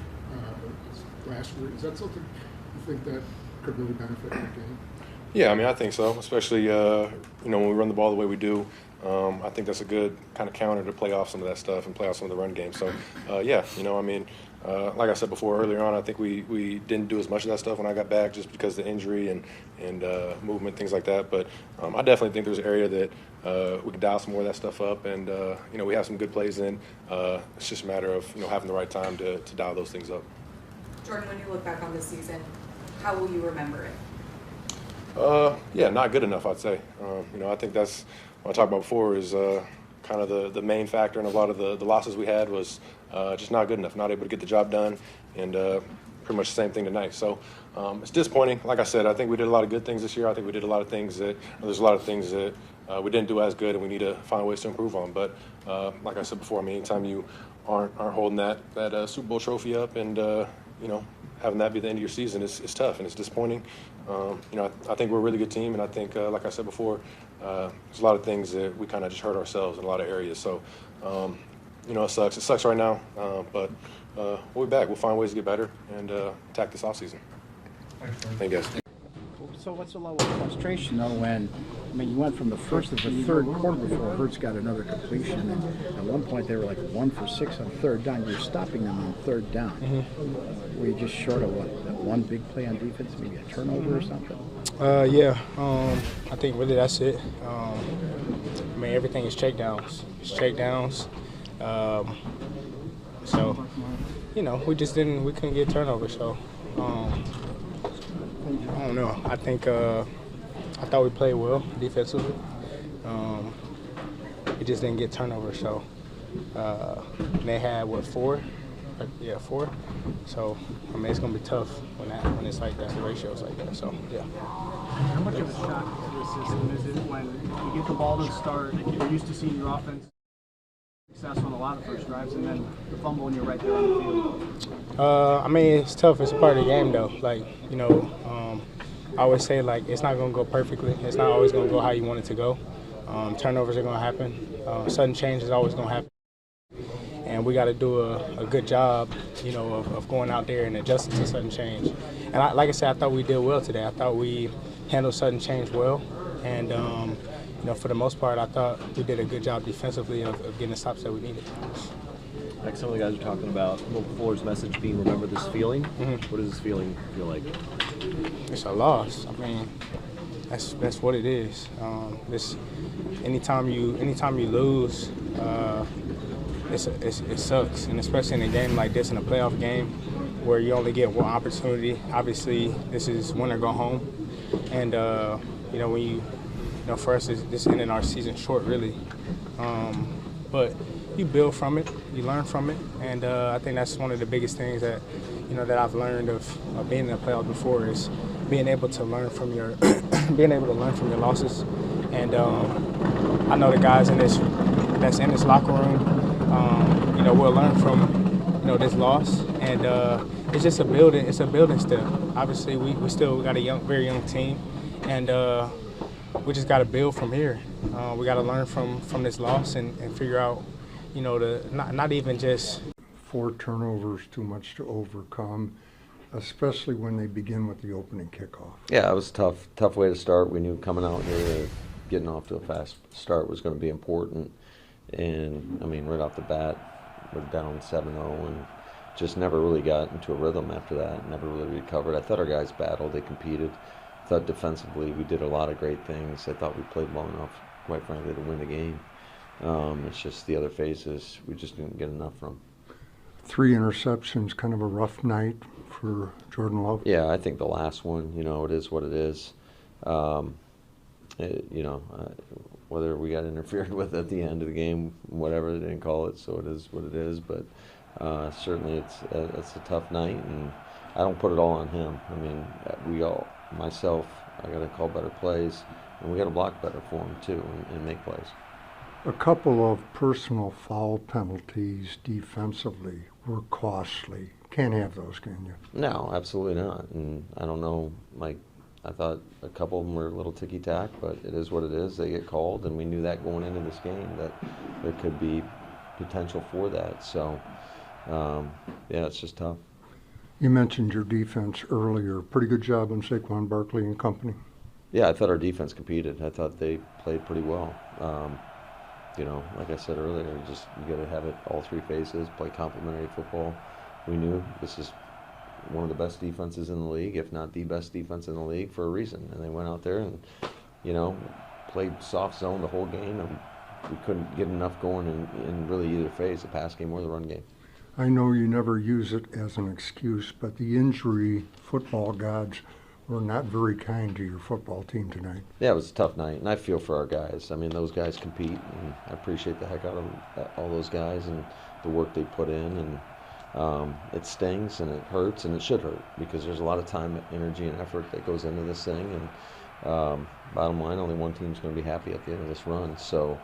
X: as last year. Is that something you think that could really benefit your game?
B: Yeah, I mean, I think so, especially, when we run the ball the way we do. I think that's a good kind of counter to play off some of that stuff and play off some of the run game. So, like I said before earlier on, I think we didn't do as much of that stuff when I got back just because of the injury and movement, things like that. But I definitely think there's an area that we could dial some more of that stuff up. And, we have some good plays in. It's just a matter of, having the right time to dial those things up.
C: Jordan, when you look back on this season, how will you remember it?
B: Not good enough, I'd say. I think that's what I talked about before is kind of the main factor in a lot of the losses we had was just not good enough, not able to get the job done, and pretty much the same thing tonight. So it's disappointing. Like I said, I think we did a lot of good things this year. I think we did a lot of things there's a lot of things that we didn't do as good, and we need to find ways to improve on. But like I said before, I mean, anytime you aren't holding that Super Bowl trophy up and having that be the end of your season is tough and it's disappointing. I think we're a really good team, and I think, like I said before, there's a lot of things that we kind of just hurt ourselves in a lot of areas. So, it sucks. It sucks right now, but we'll be back. We'll find ways to get better and attack this offseason. Thank you, guys.
G: So what's the level of frustration, though, when, you went from the first to the third quarter before Hurts got another completion, and at one point they were like 1 for 6 on third down. You're stopping them on third down. Mm-hmm. Were you just short of that one big play on defense, maybe a turnover or something?
H: I think really that's it. Everything is checkdowns. It's checkdowns. We couldn't get turnovers, so I don't know. I think I thought we played well defensively. We just didn't get turnovers, so they had 4? Yeah, 4. So it's gonna be tough when it's like that, the ratio's like that. So yeah.
F: How much of a shock to the system is it when you get the ball to start? You're used to seeing your offense successful on a lot of first drives, and then the fumble and you're right there on the field.
H: It's tough. It's a part of the game, though. I always say, it's not going to go perfectly. It's not always going to go how you want it to go. Turnovers are going to happen. Sudden change is always going to happen. And we got to do a good job, of going out there and adjusting to sudden change. And like I said, I thought we did well today. I thought we handled sudden change well. And, for the most part, I thought we did a good job defensively of getting the stops that we needed.
K: Like some of the guys are talking about Fuller's message being "Remember this feeling." Mm-hmm. What does this feeling feel like?
H: It's a loss. That's what it is. Anytime you lose, it sucks, and especially in a game like this, in a playoff game, where you only get one opportunity. Obviously, this is win or go home, and when for us, this ended our season short, really. But you build from it, you learn from it, and I think that's one of the biggest things that that I've learned of being in the playoffs before is being able to learn from your losses. And I know the guys that's in this locker room, we'll learn from this loss, and it's just a building. It's a building still. Obviously, we still got a very young team, and we just got to build from here. We got to learn from this loss and figure out, not even just
X: 4 turnovers too much to overcome, especially when they begin with the opening kickoff.
L: Yeah, it was a tough way to start. We knew coming out here, getting off to a fast start was going to be important, and I mean, right off the bat, we're down 7-0 and just never really got into a rhythm after that, never really recovered. I thought our guys battled, they competed. I thought defensively we did a lot of great things. I thought we played well enough, quite frankly, to win the game. It's just the other phases we just didn't get enough from. 3
X: interceptions, kind of a rough night for Jordan Love.
L: Yeah, I think the last one, it is what it is. Whether we got interfered with at the end of the game, whatever, they didn't call it, so it is what it is. But certainly it's a tough night, and I don't put it all on him. I mean, myself, I got to call better plays, and we got to block better for him too, and make plays.
X: A couple of personal foul penalties defensively were costly. Can't have those, can you?
L: No, absolutely not. And I don't know, I thought a couple of them were a little ticky-tack, but it is what it is. They get called, and we knew that going into this game that there could be potential for that. So, yeah, it's just tough.
X: You mentioned your defense earlier. Pretty good job on Saquon Barkley and company.
L: Yeah, I thought our defense competed. I thought they played pretty well. Like I said earlier, you got to have it all 3 phases, play complementary football. We knew this is one of the best defenses in the league, if not the best defense in the league, for a reason. And they went out there and, played soft zone the whole game, and we couldn't get enough going in really either phase, the pass game or the run game.
X: I know you never use it as an excuse, but the injury football gods were not very kind to your football team tonight.
L: Yeah, it was a tough night, and I feel for our guys. I mean, those guys compete, and I appreciate the heck out of all those guys and the work they put in. And it stings, and it hurts, and it should hurt, because there's a lot of time, energy, and effort that goes into this thing. And bottom line, only one team's going to be happy at the end of this run. So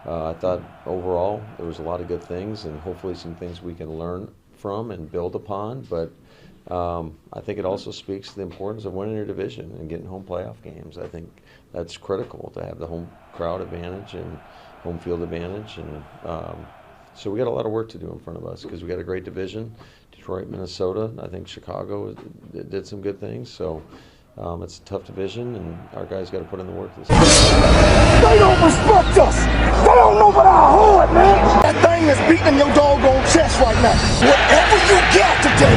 L: I thought overall there was a lot of good things, and hopefully some things we can learn from and build upon. But I think it also speaks to the importance of winning your division and getting home playoff games. I think that's critical, to have the home crowd advantage and home field advantage. And so we got a lot of work to do in front of us, because we got a great division. Detroit, Minnesota, I think Chicago did some good things. So it's a tough division, and our guys got to put in the work this year.
Q: They don't respect us. They don't know about our heart, man. That thing that's beating your doggone chest right now. Whatever you got today,